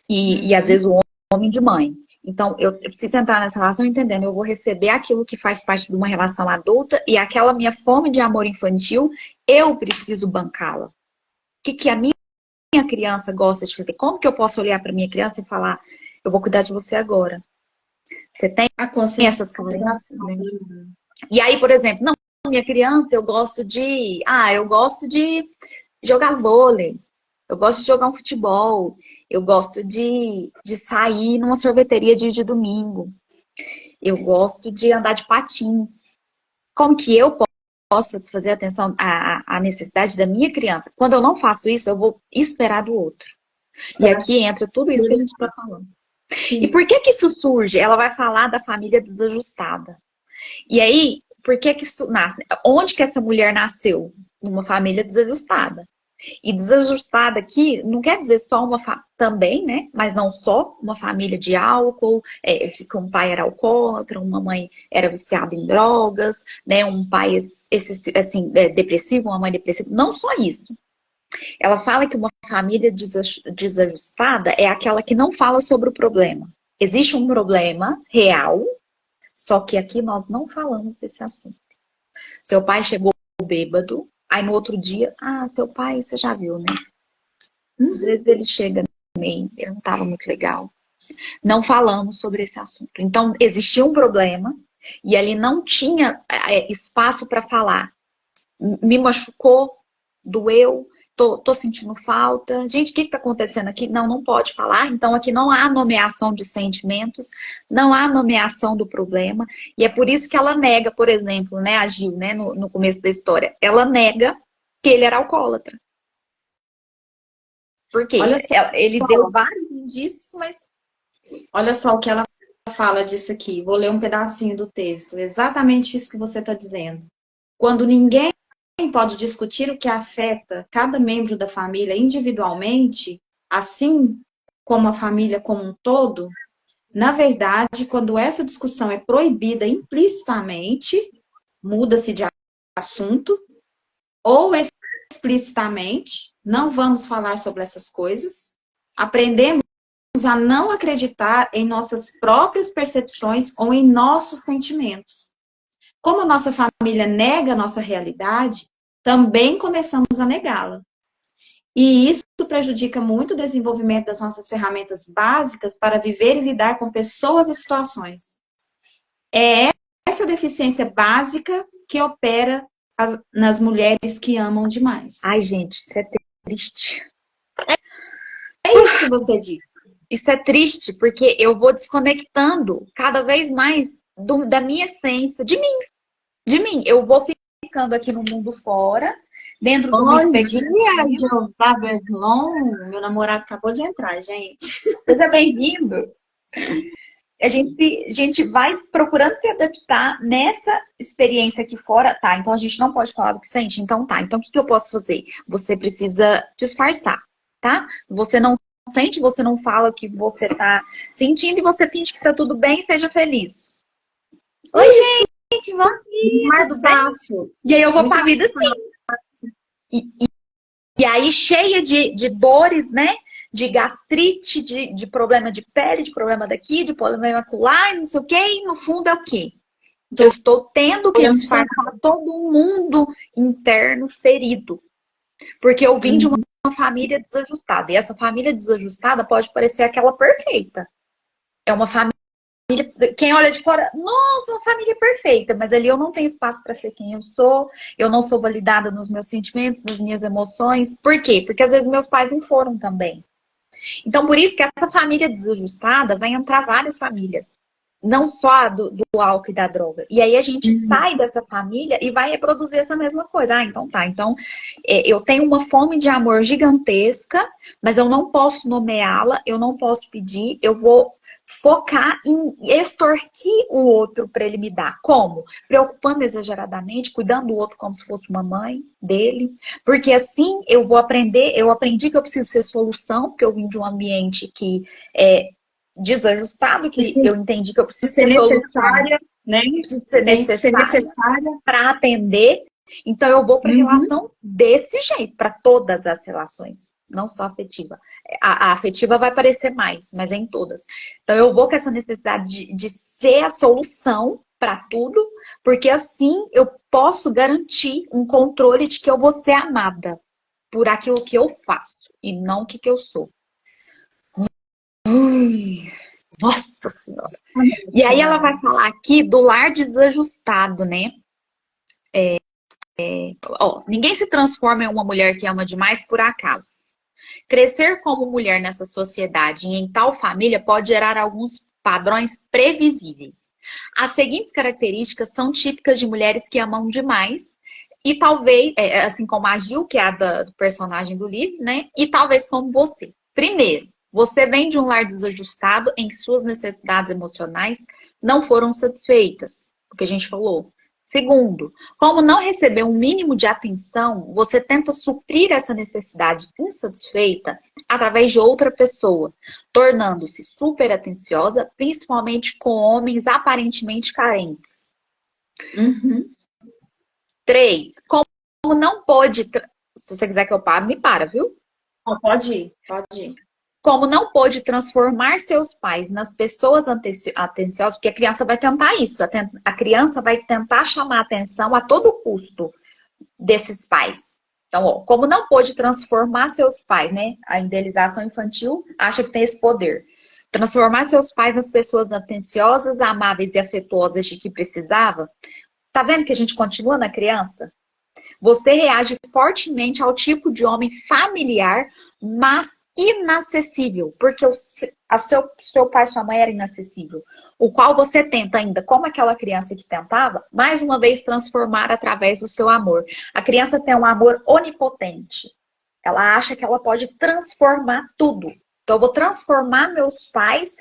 E às vezes o homem de mãe. Então, eu preciso entrar nessa relação entendendo, eu vou receber aquilo que faz parte de uma relação adulta e aquela minha fome de amor infantil, eu preciso bancá-la. O que a minha criança gosta de fazer? Como que eu posso olhar para minha criança e falar, eu vou cuidar de você agora? Você tem A essas conscientização, carências, né? E aí, por exemplo, não, minha criança, eu gosto de jogar vôlei, eu gosto de jogar um futebol, eu gosto de sair numa sorveteria de domingo, eu gosto de andar de patins. Como que eu posso satisfazer a necessidade da minha criança? Quando eu não faço isso, eu vou esperar do outro. E aqui entra tudo isso que a gente está falando. E por que isso surge? Ela vai falar da família desajustada. E aí, por que isso nasce? Onde que essa mulher nasceu? Numa família desajustada. E desajustada aqui não quer dizer só também, né? Mas não só uma família de álcool, que um pai era alcoólatra, uma mãe era viciada em drogas, né? Um pai assim, depressivo, uma mãe depressiva. Não só isso. Ela fala que uma família desajustada é aquela que não fala sobre o problema. Existe um problema real, só que aqui nós não falamos desse assunto. Seu pai chegou bêbado, aí no outro dia, seu pai, você já viu, né? Às vezes ele chega meio, ele não estava muito legal. Não falamos sobre esse assunto. Então, existia um problema e ali não tinha espaço para falar. Me machucou, doeu, tô sentindo falta. Gente, o que está acontecendo aqui? Não pode falar. Então, aqui não há nomeação de sentimentos, não há nomeação do problema. E é por isso que ela nega, por exemplo, né, a Gil, né, no começo da história, ela nega que ele era alcoólatra. Por quê? Olha só, Ele deu vários indícios, mas... olha só o que ela fala disso aqui. Vou ler um pedacinho do texto. Exatamente isso que você está dizendo. Quando ninguém pode discutir o que afeta cada membro da família individualmente, assim como a família como um todo, na verdade, quando essa discussão é proibida implicitamente, muda-se de assunto, ou explicitamente, não vamos falar sobre essas coisas, aprendemos a não acreditar em nossas próprias percepções ou em nossos sentimentos. Como a nossa família nega a nossa realidade, também começamos a negá-la. E isso prejudica muito o desenvolvimento das nossas ferramentas básicas para viver e lidar com pessoas e situações. É essa deficiência básica que opera nas mulheres que amam demais. Ai, gente, isso é triste. É isso que você disse. Isso é triste, porque eu vou desconectando cada vez mais da minha essência, de mim. De mim. Eu vou ficando aqui no mundo fora, dentro de uma expectativa. Bom dia, Jeová Berglon. Meu namorado acabou de entrar, gente. Seja bem-vindo. A gente vai procurando se adaptar nessa experiência aqui fora. Tá, então a gente não pode falar do que sente? Então tá. Então o que eu posso fazer? Você precisa disfarçar, tá? Você não sente, você não fala o que você tá sentindo e você finge que tá tudo bem, seja feliz. Oi, gente, vamos aqui, Mais fácil. E aí eu vou pra vida assim. E aí cheia de dores, né? De gastrite, de problema de pele, de problema daqui, de problema acular, não sei o quê. E no fundo é o quê? Eu estou tendo que disfarçar todo mundo interno ferido. Porque eu vim de uma família desajustada. E essa família desajustada pode parecer aquela perfeita. É uma família... Quem olha de fora, nossa, uma família perfeita. Mas ali eu não tenho espaço para ser quem eu sou. Eu não sou validada nos meus sentimentos, nas minhas emoções. Por quê? Porque às vezes meus pais não foram também. Então, por isso que essa família desajustada vai entrar várias famílias. Não só do álcool e da droga. E aí a gente sai dessa família e vai reproduzir essa mesma coisa. Então tá. Então, eu tenho uma fome de amor gigantesca, mas eu não posso nomeá-la, eu não posso pedir, eu vou focar em extorquir o outro para ele me dar. Como? Preocupando exageradamente, cuidando do outro como se fosse uma mãe dele. Porque assim eu vou aprender, eu aprendi que eu preciso ser solução, porque eu vim de um ambiente que é desajustado, que Precisa eu entendi que eu preciso ser ser solução, necessária, né? preciso ser Tem que ser necessária necessária. para atender. Então eu vou para a Uhum. relação desse jeito, para todas as relações, não só afetiva. A afetiva vai aparecer mais, mas é em todas. Então eu vou com essa necessidade de ser a solução para tudo, porque assim eu posso garantir um controle de que eu vou ser amada por aquilo que eu faço e não o que eu sou. Nossa Senhora! E aí ela vai falar aqui do lar desajustado, né? Ó, ninguém se transforma em uma mulher que ama demais por acaso. Crescer como mulher nessa sociedade e em tal família pode gerar alguns padrões previsíveis. As seguintes características são típicas de mulheres que amam demais, e talvez, assim como a Gil, que é a do personagem do livro, né? E talvez como você. Primeiro, você vem de um lar desajustado em que suas necessidades emocionais não foram satisfeitas, o que a gente falou. Segundo, como não recebeu um mínimo de atenção, você tenta suprir essa necessidade insatisfeita através de outra pessoa, tornando-se super atenciosa, principalmente com homens aparentemente carentes. Uhum. 3. Como não pôde. Se você quiser que eu pare, me para, viu? Não, pode ir, pode ir. Como não pôde transformar seus pais nas pessoas atenciosas, porque a criança vai tentar isso, a criança vai tentar chamar a atenção a todo custo desses pais. Então, ó, como não pôde transformar seus pais, né? A idealização infantil acha que tem esse poder. Transformar seus pais nas pessoas atenciosas, amáveis e afetuosas de que precisava. Tá vendo que a gente continua na criança? Você reage fortemente ao tipo de homem familiar, mas inacessível, porque seu pai e sua mãe era inacessível, o qual você tenta ainda, como aquela criança que tentava, mais uma vez transformar através do seu amor. A criança tem um amor onipotente. Ela acha que ela pode transformar tudo. Então, eu vou transformar meus pais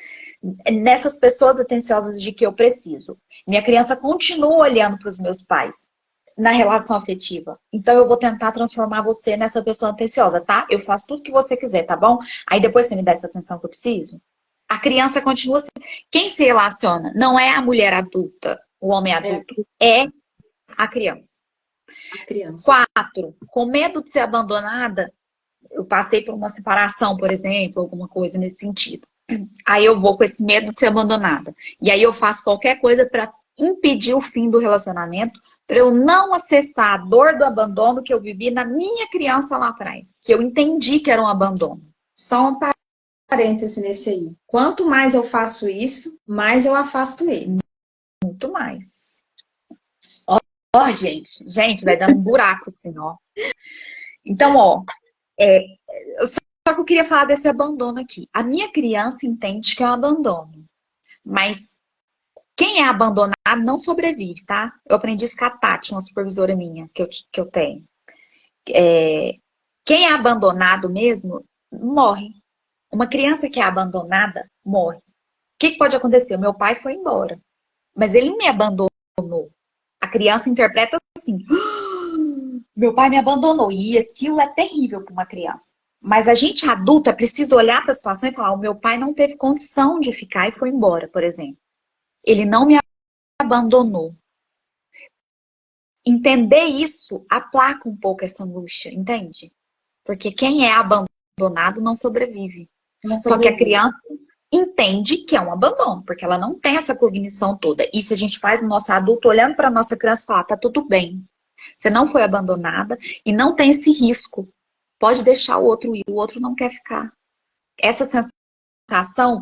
nessas pessoas atenciosas de que eu preciso. Minha criança continua olhando para os meus pais na relação afetiva. Então eu vou tentar transformar você nessa pessoa atenciosa, tá? Eu faço tudo que você quiser, tá bom? Aí depois você me dá essa atenção que eu preciso. A criança continua assim. Quem se relaciona não é a mulher adulta, o homem adulto, é a criança. A criança. 4. Com medo de ser abandonada, eu passei por uma separação, por exemplo, alguma coisa nesse sentido. Aí eu vou com esse medo de ser abandonada. E aí eu faço qualquer coisa para impedir o fim do relacionamento, para eu não acessar a dor do abandono que eu vivi na minha criança lá atrás, que eu entendi que era um abandono. Só um parêntese nesse aí. Quanto mais eu faço isso, mais eu afasto ele. Muito mais. Ó, gente, vai dando um buraco assim, ó. Então, ó, só que eu queria falar desse abandono aqui. A minha criança entende que é um abandono, mas quem é abandonado não sobrevive, tá? Eu aprendi isso com a Tati, uma supervisora minha que eu tenho. Quem é abandonado mesmo, morre. Uma criança que é abandonada, morre. O que pode acontecer? O meu pai foi embora, mas ele não me abandonou. A criança interpreta assim, meu pai me abandonou. E aquilo é terrível para uma criança. Mas a gente adulto é preciso olhar para a situação e falar, o meu pai não teve condição de ficar e foi embora, por exemplo. Ele não me abandonou. Entender isso aplaca um pouco essa angústia, entende? Porque quem é abandonado não sobrevive. Só que a criança entende que é um abandono, porque ela não tem essa cognição toda. Isso a gente faz no nosso adulto, olhando para a nossa criança e falar, tá tudo bem. Você não foi abandonada e não tem esse risco. Pode deixar o outro ir, o outro não quer ficar. Essa sensação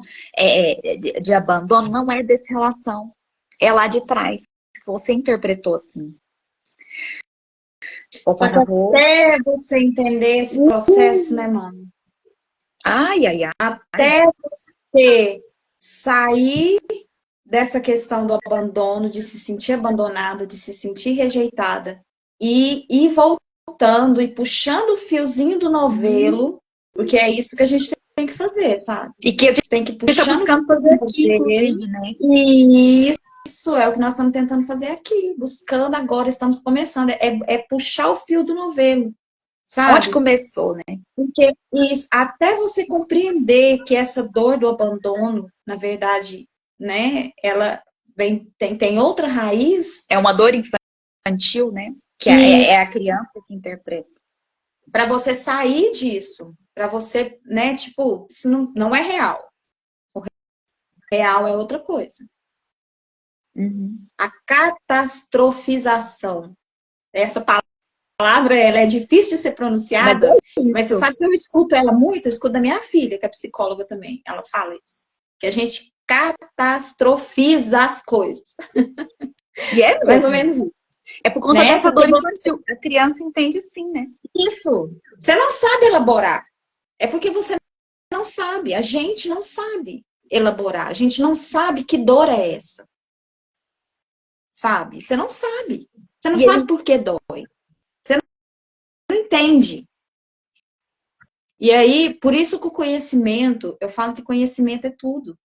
de abandono não é dessa relação. É lá de trás, que você interpretou assim. Só que até você entender esse processo, né, mano? Ai. Até você sair dessa questão do abandono, de se sentir abandonada, de se sentir rejeitada, e ir voltando e puxando o fiozinho do novelo, porque é isso que a gente tem que fazer, sabe? E que a gente Você tem que ir está puxando buscando fazer aqui, inclusive, né? e isso é o que nós estamos tentando fazer aqui, buscando agora, estamos começando, é puxar o fio do novelo, Onde sabe? começou, né? Porque isso, até você compreender que essa dor do abandono, na verdade, né, ela tem outra raiz, É uma dor infantil, né? Que isso, é a criança que interpreta. para você sair disso, para você, né, tipo, isso não é real. O real é outra coisa. Uhum. A catastrofização. Essa palavra, ela é difícil de ser Mas pronunciada, é mas você isso. sabe que eu escuto ela muito, eu escuto da minha filha, que é psicóloga também, ela fala isso. Que a gente catastrofiza as coisas. E é Mais ou mesmo. menos isso, É por conta né? dessa Porque dor infantil. A criança entende sim, né? você não sabe elaborar. É porque você não sabe, a gente não sabe elaborar, a gente não sabe que dor é essa, sabe? Você não sabe. Você não E sabe ele, por que dói. Você não entende. E aí, por isso que o conhecimento, eu falo que conhecimento é tudo.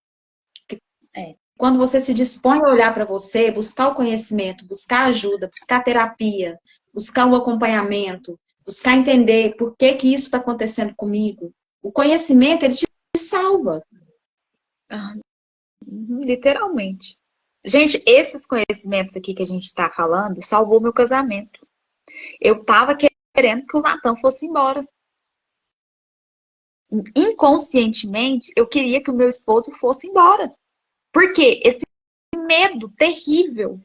é. Quando você se dispõe a olhar para você, buscar o conhecimento, buscar ajuda, buscar terapia, buscar o acompanhamento, buscar entender por que que isso está acontecendo comigo, o conhecimento, ele te salva. Literalmente. Gente, esses conhecimentos aqui que a gente está falando salvou meu casamento. Eu tava querendo que o Natan fosse embora. Inconscientemente, eu queria que o meu esposo fosse embora. Por quê? Esse medo terrível,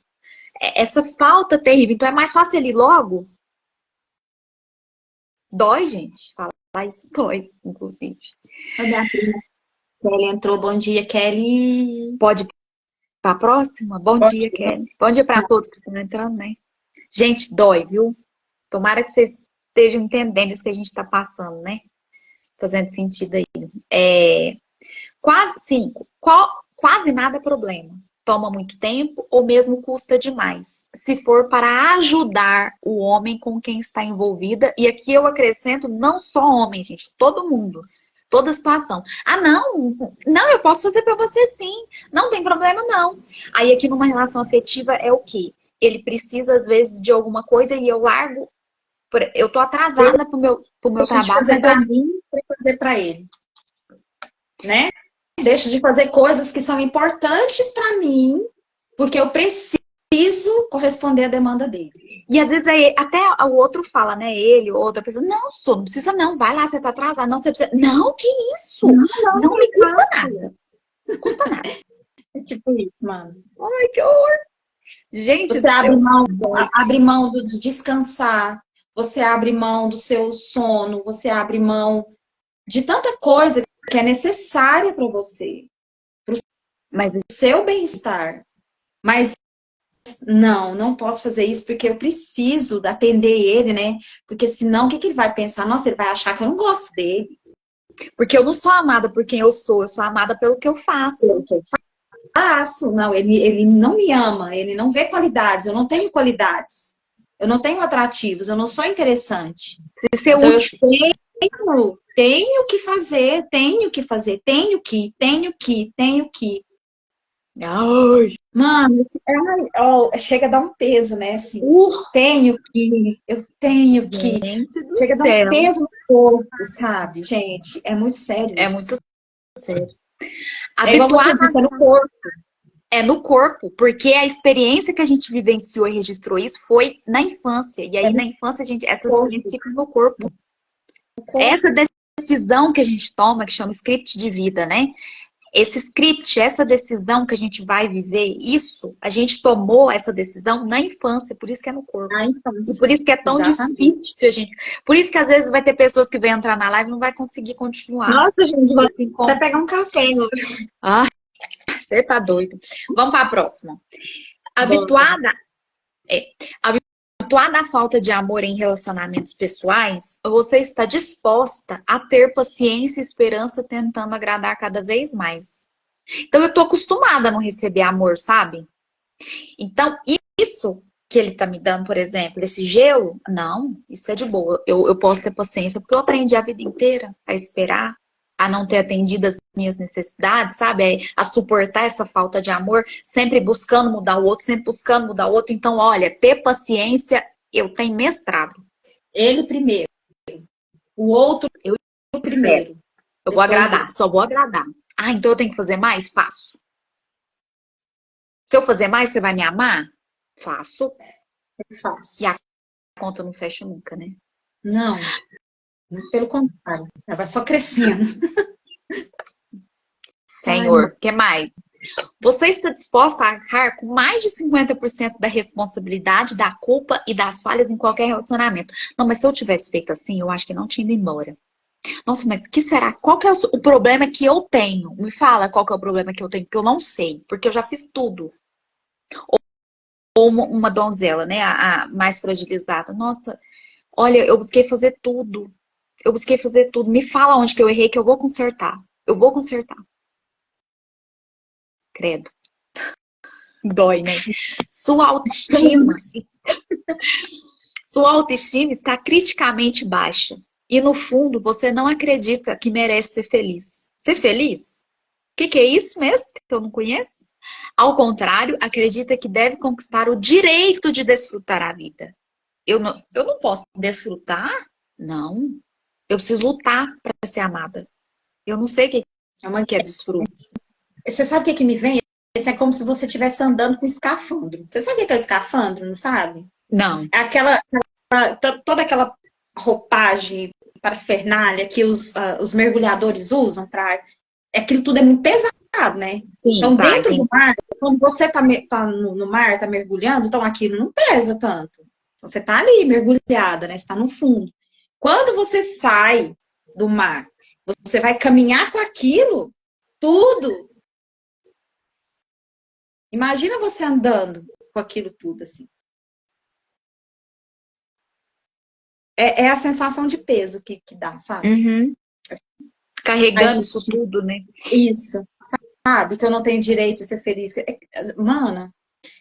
essa falta terrível. Então é mais fácil ele ir logo. Dói, gente. Falar isso dói, inclusive. A minha prima Kelly entrou, bom dia, Kelly. Pode ir para a próxima? Bom Bom dia, dia. Kelly. Bom dia para todos que estão entrando, né? Gente, dói, viu? Tomara que vocês estejam entendendo isso que a gente está passando, né? Fazendo sentido aí. Quase, sim, quase nada é problema. Toma muito tempo ou mesmo custa demais. Se for para ajudar o homem com quem está envolvida, e aqui eu acrescento não só homem, gente, todo mundo. Toda situação. Ah, não, eu posso fazer para você sim. Não tem problema, não. Aí aqui numa relação afetiva é o quê? Ele precisa, às vezes, de alguma coisa e eu largo. Eu tô atrasada pro meu Deixa de trabalho, fazer mas para mim para fazer para ele, né? Deixa de fazer coisas que são importantes para mim, porque eu preciso corresponder à demanda dele. E às vezes aí, até o outro fala, né? Ele ou outra pessoa, não, sou, não precisa não, vai lá, você tá atrasado, não, você precisa. Não, que isso? Não, Não me custa fácil. nada. Não custa nada. É tipo isso, mano. Ai, que horror. Gente, Você abre mão de descansar, você abre mão do seu sono, você abre mão de tanta coisa que é necessária para você, para o mas seu bem-estar. Mas não posso fazer isso porque eu preciso atender ele, né? Porque senão o que ele vai pensar? Nossa, ele vai achar que eu não gosto dele. porque eu não sou amada por quem eu sou amada pelo que eu faço. Pelo que eu faço. Não, ele não me ama, ele não vê qualidades, eu não tenho qualidades. Eu não tenho atrativos, eu não sou interessante. Precisa ser Então eu útil. tenho que fazer, tenho que. Ai, Mano, chega a dar um peso, né? Assim, eu tenho que. gente do Chega a dar um céu. peso no corpo, sabe, gente? É muito sério É muito isso. sério. É igual você Habituada disse, é no corpo. é no corpo, porque a experiência que a gente vivenciou e registrou isso foi na infância. E É aí, no na infância, essas corpo. experiências ficam no corpo. No corpo. Essa decisão que a gente toma, que chama script de vida, né? Esse script, essa decisão que a gente vai viver, isso, a gente tomou essa decisão na infância, por isso que é no corpo. Na E infância. por isso que é tão Exatamente. difícil a gente. Por isso que às vezes vai ter pessoas que vão entrar na live e não vai conseguir continuar. Nossa, gente, vou Assim, até pegar um café agora. ah, você tá doido. Vamos para a próxima. Bora. Habituada, habituada à falta de amor em relacionamentos pessoais, você está disposta a ter paciência e esperança tentando agradar cada vez mais. Então eu tô acostumada a não receber amor, sabe? Então isso que ele tá me dando, por exemplo, esse gelo, não, isso é de boa. Eu posso ter paciência porque eu aprendi a vida inteira a esperar, a não ter atendido as minhas necessidades, sabe? A suportar essa falta de amor, sempre buscando mudar o outro, sempre buscando mudar o outro. Então, olha, ter paciência, eu tenho mestrado. Ele primeiro, o outro Eu espero. primeiro. Eu vou Depois agradar, ele. só vou agradar. Ah, então eu tenho que fazer mais? Faço. Se eu fazer mais, você vai me amar? Faço. É fácil. E a conta não fecha nunca, né? Não, pelo contrário, ela vai só crescendo. Ai, Senhor, o que mais? Você está disposta a arcar com mais de 50% da responsabilidade, da culpa e das falhas em qualquer relacionamento. Não, mas se eu tivesse feito assim, eu acho que não tinha ido embora. Nossa, mas que será? Qual que é o problema que eu tenho? Me fala qual que é o problema que eu tenho, porque eu não sei, porque eu já fiz tudo. Ou uma donzela, né, a mais fragilizada. Nossa, olha, eu busquei fazer tudo. Eu busquei fazer tudo. Me fala onde que eu errei que eu vou consertar. Eu vou consertar. Credo. Dói, né? Sua autoestima, sua autoestima está criticamente baixa. E no fundo, você não acredita que merece ser feliz. Ser feliz? O que é isso mesmo que eu não conheço? Ao contrário, acredita que deve conquistar o direito de desfrutar a vida. Eu não posso desfrutar? Não. Eu preciso lutar para ser amada. Eu não sei o é uma... que é desfrute. Você sabe o que me vem? Esse é como se você estivesse andando com escafandro. Você sabe o que é o escafandro, não sabe? Não. É toda aquela roupagem parafernália que os mergulhadores usam para. Aquilo tudo é muito pesado, né? Sim, Então, tá, dentro do entendi. mar, quando você tá no mar, tá mergulhando, então aquilo não pesa tanto. Então, você tá ali mergulhada, né? Você tá no fundo. Quando você sai do mar, você vai caminhar com aquilo, tudo. Imagina você andando com aquilo tudo, assim. É a sensação de peso que dá, sabe? Uhum. Mas Carregando isso isso, tudo, né? isso, sabe? Que eu não tenho direito a ser feliz. Mana,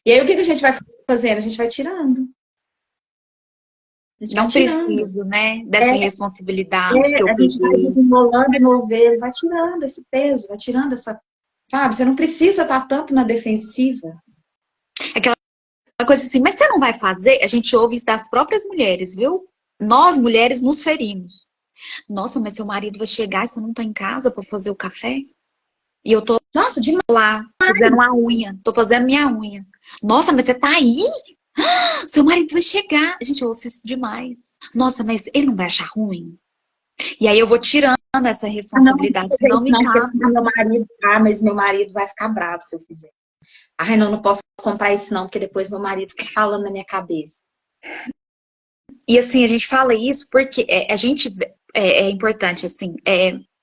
e aí o que a gente vai fazendo? A gente vai tirando. A gente vai Não tirando. preciso, né? É, Dessa responsabilidade que eu a gente vai peguei. desenrolando o novelo, vai tirando esse peso, vai tirando essa. Sabe? Você não precisa estar tanto na defensiva. Aquela coisa assim, mas você não vai fazer? A gente ouve isso das próprias mulheres, viu? Nós, mulheres, nos ferimos. Nossa, mas seu marido vai chegar e você não tá em casa para fazer o café? E eu tô Nossa, demais. lá, fazendo uma unha. Tô fazendo minha unha. Nossa, mas você tá aí? Seu marido vai chegar. Gente, eu ouço isso demais. Nossa, mas ele não vai achar ruim? E aí eu vou tirando essa Ah, não, não vou responsabilidade, fazer não isso, me não, porque cabe. senão meu marido. Ah, mas meu marido vai ficar bravo se eu fizer. Ai, não, não posso comprar isso, não, porque depois meu marido fica falando na minha cabeça. E assim, a gente fala isso porque a gente é importante, assim,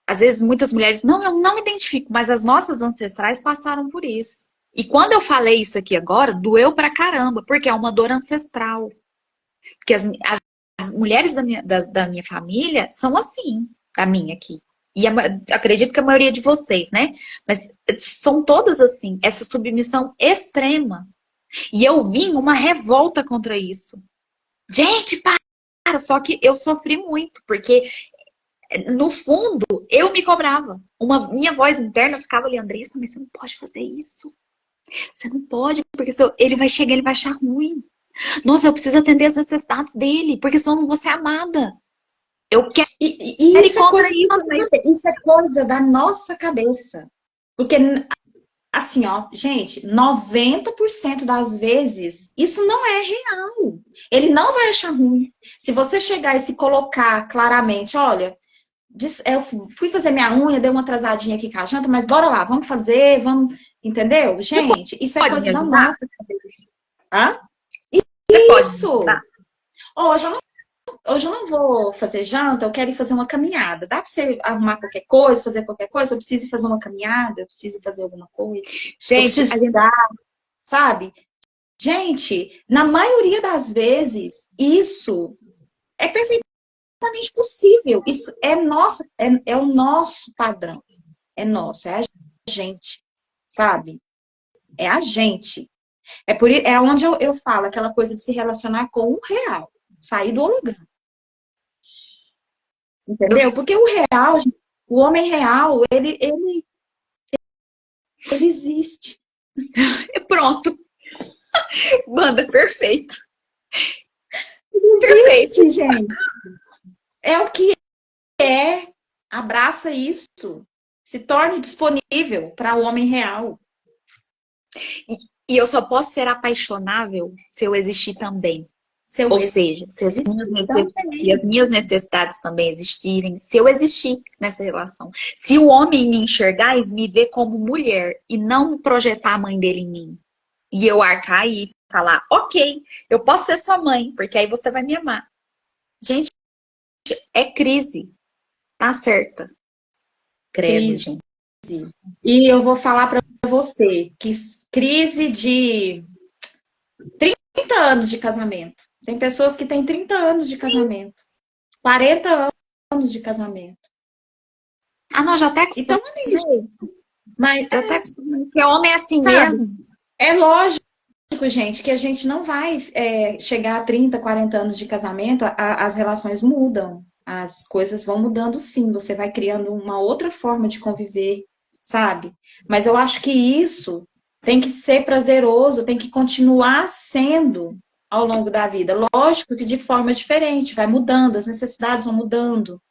às vezes muitas mulheres, não, eu não me identifico, mas as nossas ancestrais passaram por isso. E quando eu falei isso aqui agora, doeu pra caramba, porque é uma dor ancestral. Porque as mulheres da minha família são assim, a minha aqui. E acredito que a maioria de vocês, né? Mas são todas assim, essa submissão extrema. E eu vim uma revolta contra isso. Gente, para! Só que eu sofri muito, porque no fundo eu me cobrava. Minha voz interna ficava ali, Andressa, mas você não pode fazer isso. Você não pode, porque ele vai chegar, ele vai achar ruim. Nossa, eu preciso atender as necessidades dele, porque senão eu não vou ser amada. Eu quero E ir isso é contra coisa da isso, nossa mas cabeça. Isso é coisa da nossa cabeça. Porque, assim, ó, gente, 90% das vezes isso não é real. Ele não vai achar ruim. Se você chegar e se colocar claramente, olha, eu fui fazer minha unha, dei uma atrasadinha aqui com a janta, mas bora lá, vamos fazer, vamos. Entendeu? você Gente, isso é pode me coisa da ajudar? nossa cabeça. Hã? Você pode me Isso! ajudar? Hoje eu não vou fazer janta, eu quero ir fazer uma caminhada. Dá para você arrumar qualquer coisa, fazer qualquer coisa? Eu preciso ir fazer uma caminhada, eu preciso fazer alguma coisa, eu Gente, preciso estudar, sabe? Gente, na maioria das vezes, isso é perfeitamente possível. Isso é nossa, é o nosso padrão. É nosso, é a gente, sabe? É a gente. É onde eu falo, aquela coisa de se relacionar com o real, sair do holograma. eu, Entendeu? Porque o real, O homem real, ele existe. E pronto. Banda, perfeito. Ele Perfeito. existe, gente. É o que é. Abraça isso. Se torne disponível para o homem real. E eu só posso ser apaixonável se eu existir também. Seu Ou seja, se as também. minhas necessidades também existirem, se eu existir nessa relação. Se o homem me enxergar e me ver como mulher e não projetar a mãe dele em mim. E eu arcar e falar, ok, eu posso ser sua mãe, porque aí você vai me amar. Gente, é crise. Tá certa. Credo, Crise. gente. E eu vou falar para você que crise de 30 anos de casamento. Tem pessoas que têm 30 anos de casamento, 40 anos de casamento. Ah, não, já até Então, acostumei. mas, Já até acostumei. Porque homem é assim sabe, mesmo. é lógico, gente, que a gente não vai chegar a 30, 40 anos de casamento, as relações mudam, as coisas vão mudando sim, você vai criando uma outra forma de conviver, sabe? Mas eu acho que isso tem que ser prazeroso, tem que continuar sendo ao longo da vida. Lógico que de forma diferente, vai mudando, as necessidades vão mudando,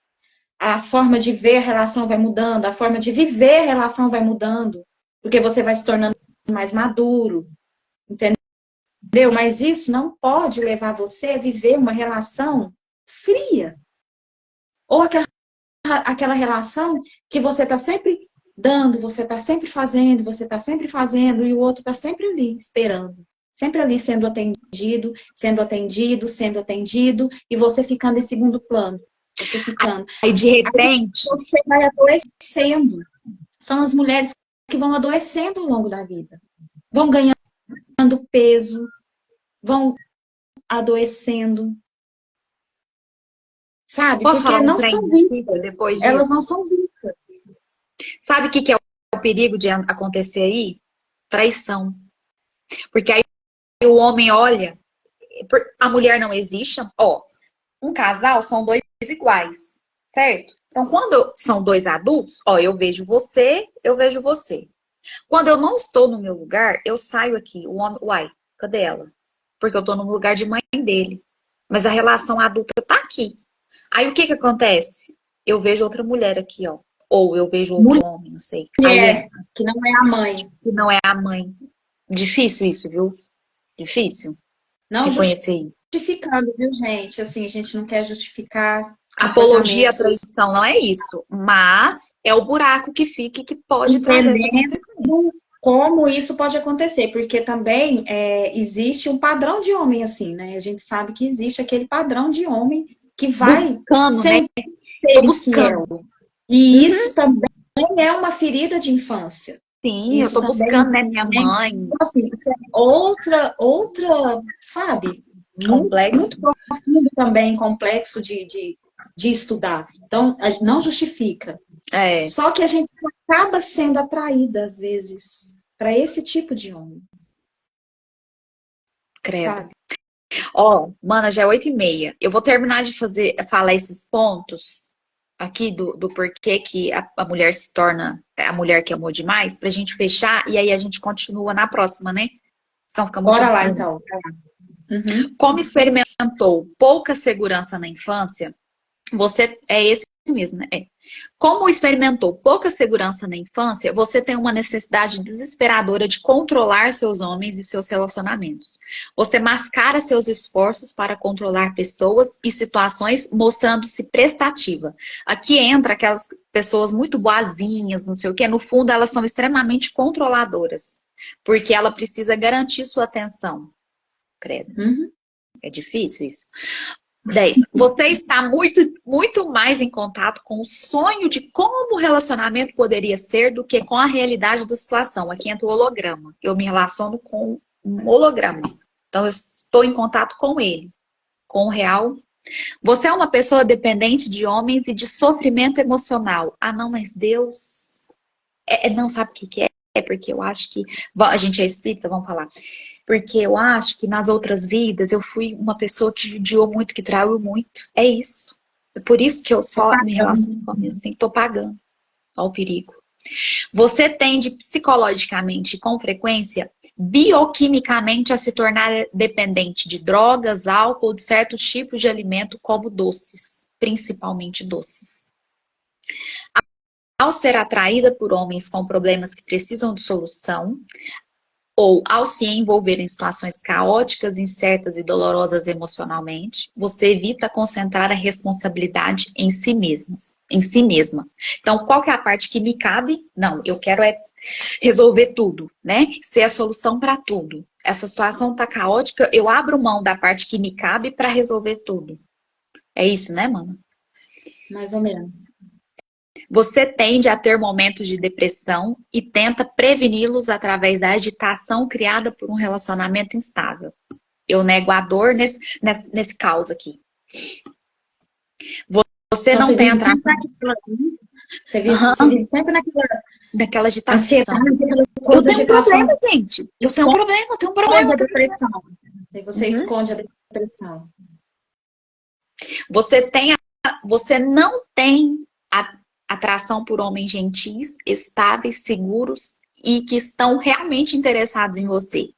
a forma de ver a relação vai mudando, a forma de viver a relação vai mudando, porque você vai se tornando mais maduro, entendeu? Mas isso não pode levar você a viver uma relação fria. Ou aquela relação que você está sempre dando, você está sempre fazendo, você está sempre fazendo, e o outro está sempre ali, esperando. Sempre ali sendo atendido, sendo atendido, sendo atendido, e você ficando em segundo plano. Você ficando. Aí, de repente, Você vai adoecendo. São as mulheres que vão adoecendo ao longo da vida. Vão ganhando peso, vão adoecendo, sabe? posso Porque falar um não trem são difícil vistas. depois Elas disso? não são vistas. Sabe o que é o perigo de acontecer aí? Traição. Porque aí o homem olha, a mulher não existe. Ó, um casal são dois iguais, certo? Então, quando são dois adultos, ó, eu vejo você, eu vejo você. Quando eu não estou no meu lugar, eu saio aqui. O homem, uai, cadê ela? Porque eu estou no lugar de mãe dele. Mas a relação adulta tá aqui. Aí o que que acontece? Eu vejo outra mulher aqui, ó. Ou eu vejo outro homem, não sei. Aí Mulher, entra, que não é a mãe. que não é a mãe. Difícil isso, viu? Difícil Não reconhecer isso. justificando, viu, gente? Assim, a gente não quer justificar Apologia à comportamentos. traição não é isso. Mas é o buraco que fica e que pode trazer essa Entendendo consequência. como isso pode acontecer, porque também existe um padrão de homem assim, né? A gente sabe que existe aquele padrão de homem que vai Buscando, né? sempre ser Tô infiel. buscando. E Uhum. isso também é uma ferida de infância. Sim, eu Isso tô também, buscando, né, minha né? mãe. Então, assim, isso é outra, sabe? Muito, Complexo. muito profundo também, complexo de estudar. Então, não justifica. É, Só que a gente acaba sendo atraída, às vezes, para esse tipo de homem, credo. sabe? Ó, mana, já é 8h30. Eu vou terminar de falar esses pontos aqui do porquê que a mulher se torna a mulher que amou demais, pra gente fechar, e aí a gente continua na próxima, né? Senão fica muito Bora lá, ruim. então. Uhum. Como experimentou pouca segurança na infância, você é esse mesmo, né? É. Como experimentou pouca segurança na infância, você tem uma necessidade desesperadora de controlar seus homens e seus relacionamentos. Você mascara seus esforços para controlar pessoas e situações, mostrando-se prestativa. Aqui entra aquelas pessoas muito boazinhas, não sei o quê. No fundo, elas são extremamente controladoras, porque ela precisa garantir sua atenção. Credo. Uhum. É difícil isso. 10. Você está muito, muito mais em contato com o sonho de como o relacionamento poderia ser do que com a realidade da situação. Aqui entra o holograma. Eu me relaciono com um holograma. Então, eu estou em contato com ele, com o real. Você é uma pessoa dependente de homens e de sofrimento emocional. Ah, não, mas Deus... não sabe o que é? É porque eu acho que... A gente é espírita, vamos falar. Porque eu acho que nas outras vidas eu fui uma pessoa que judiou muito, que traiu muito. É isso. É por isso que eu Tô só me pagando. relaciono com homem assim, tô pagando. Olha o perigo. Você tende psicologicamente, com frequência, bioquimicamente a se tornar dependente de drogas, álcool, de certos tipos de alimento, como doces, principalmente doces. Ao ser atraída por homens com problemas que precisam de solução, ou ao se envolver em situações caóticas, incertas e dolorosas emocionalmente, você evita concentrar a responsabilidade em si mesma. Então, qual que é a parte que me cabe? Não, eu quero resolver tudo, né? Ser a solução para tudo. Essa situação tá caótica, eu abro mão da parte que me cabe para resolver tudo. É isso, né, mano? Mais ou menos. Você tende a ter momentos de depressão e tenta preveni-los através da agitação criada por um relacionamento instável. Eu nego a dor nesse caos aqui. Você Então, não tem atração. Você vive sempre naquela agitação. Ansiedade, aquela Eu coisa de tenho um agitação. problema, gente. Eu tenho um problema. Esconde a depressão. Aí você esconde a depressão. Você não tem atração por homens gentis, estáveis, seguros e que estão realmente interessados em você.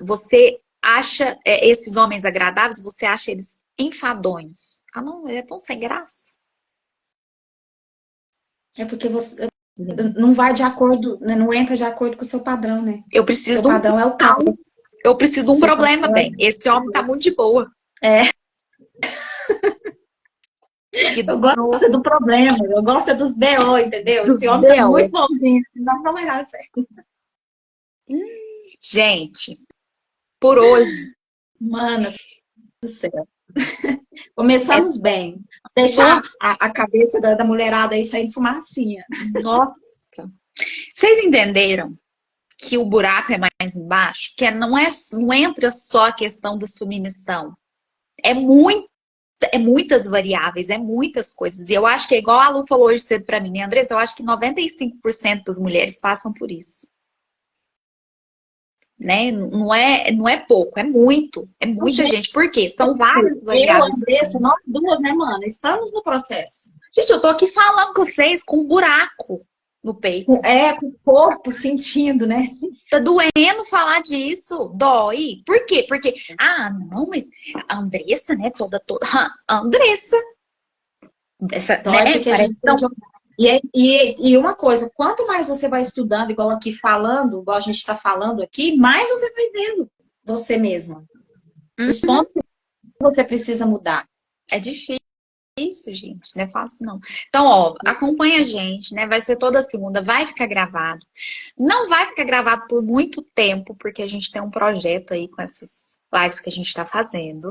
Você acha, esses homens agradáveis, você acha eles enfadonhos. Ah, não, ele é tão sem graça. É porque você não vai de acordo, né, não entra de acordo com o seu padrão, né? Eu preciso seu padrão é o caos. Eu preciso de um problema, bem. Esse homem tá muito de boa. É. Eu gosto do problema, eu gosto dos BO, entendeu? Esse homem tá muito bonzinho, senão não vai dar certo. Gente, por hoje. Mano do céu. Começamos bem. Deixar a cabeça da mulherada aí saindo fumacinha. Nossa. Vocês entenderam que o buraco é mais embaixo? Que não entra só a questão da submissão. É muitas variáveis, é muitas coisas. E eu acho que é igual a Lu falou hoje cedo pra mim, né, Andressa? Eu acho que 95% das mulheres passam por isso. Né? Não é pouco, é muita gente. Por quê? São várias variáveis. Eu, Andressa, nós duas, né, mano? Estamos no processo. Gente, eu tô aqui falando com vocês com um buraco no peito. Com o corpo sentindo, né? Tá doendo falar disso, dói. Por quê? Porque, não, mas a Andressa, né, toda. A Andressa. Dói, né, porque a gente... E uma coisa, quanto mais você vai estudando, igual aqui falando, igual a gente está falando aqui, mais você vai vendo você mesma. Os pontos que você precisa mudar. É difícil, gente, não é fácil não. Então, ó, acompanha a gente, né? Vai ser toda segunda, vai ficar gravado. Não vai ficar gravado por muito tempo, porque a gente tem um projeto aí com essas lives que a gente está fazendo.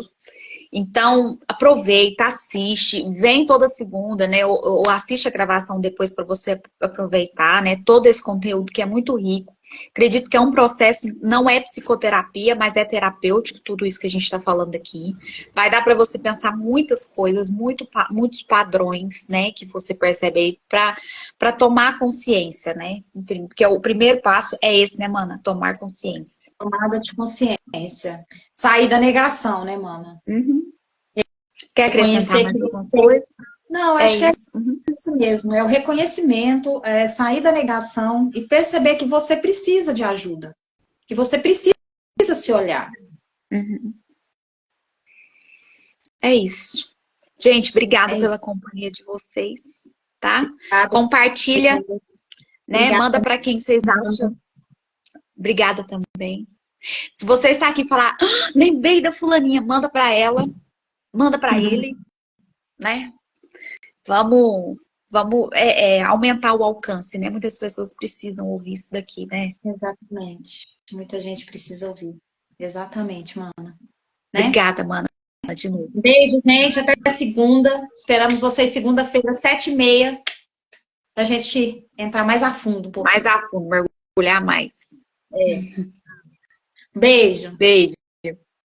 Então, aproveita, assiste, vem toda segunda, né? Ou assiste a gravação depois para você aproveitar, né? Todo esse conteúdo que é muito rico. Acredito que é um processo, não é psicoterapia, mas é terapêutico, tudo isso que a gente está falando aqui. Vai dar para você pensar muitas coisas, muitos padrões, né? Que você percebe aí para tomar consciência, né? Porque o primeiro passo é esse, né, mana? Tomar consciência. Tomada de consciência. Sair da negação, né, mana? Quer acrescentar mais alguma coisa? Não, acho que é isso mesmo. É o reconhecimento, sair da negação e perceber que você precisa de ajuda. Que você precisa se olhar. É isso. Gente, obrigada pela companhia de vocês, tá? Compartilha, né? Obrigada. Manda para quem vocês acham. Obrigada também. Se você está aqui e falar, lembrei da fulaninha, manda para ela, manda para ele, né? Vamos aumentar o alcance, né? Muitas pessoas precisam ouvir isso daqui, né? Exatamente. Muita gente precisa ouvir. Exatamente, mana. Né? Obrigada, mana. De novo. Beijo, gente. Até segunda. Esperamos vocês segunda-feira, 7h30, pra gente entrar mais a fundo um pouco. Mais a fundo, mergulhar mais. Beijo. Beijo.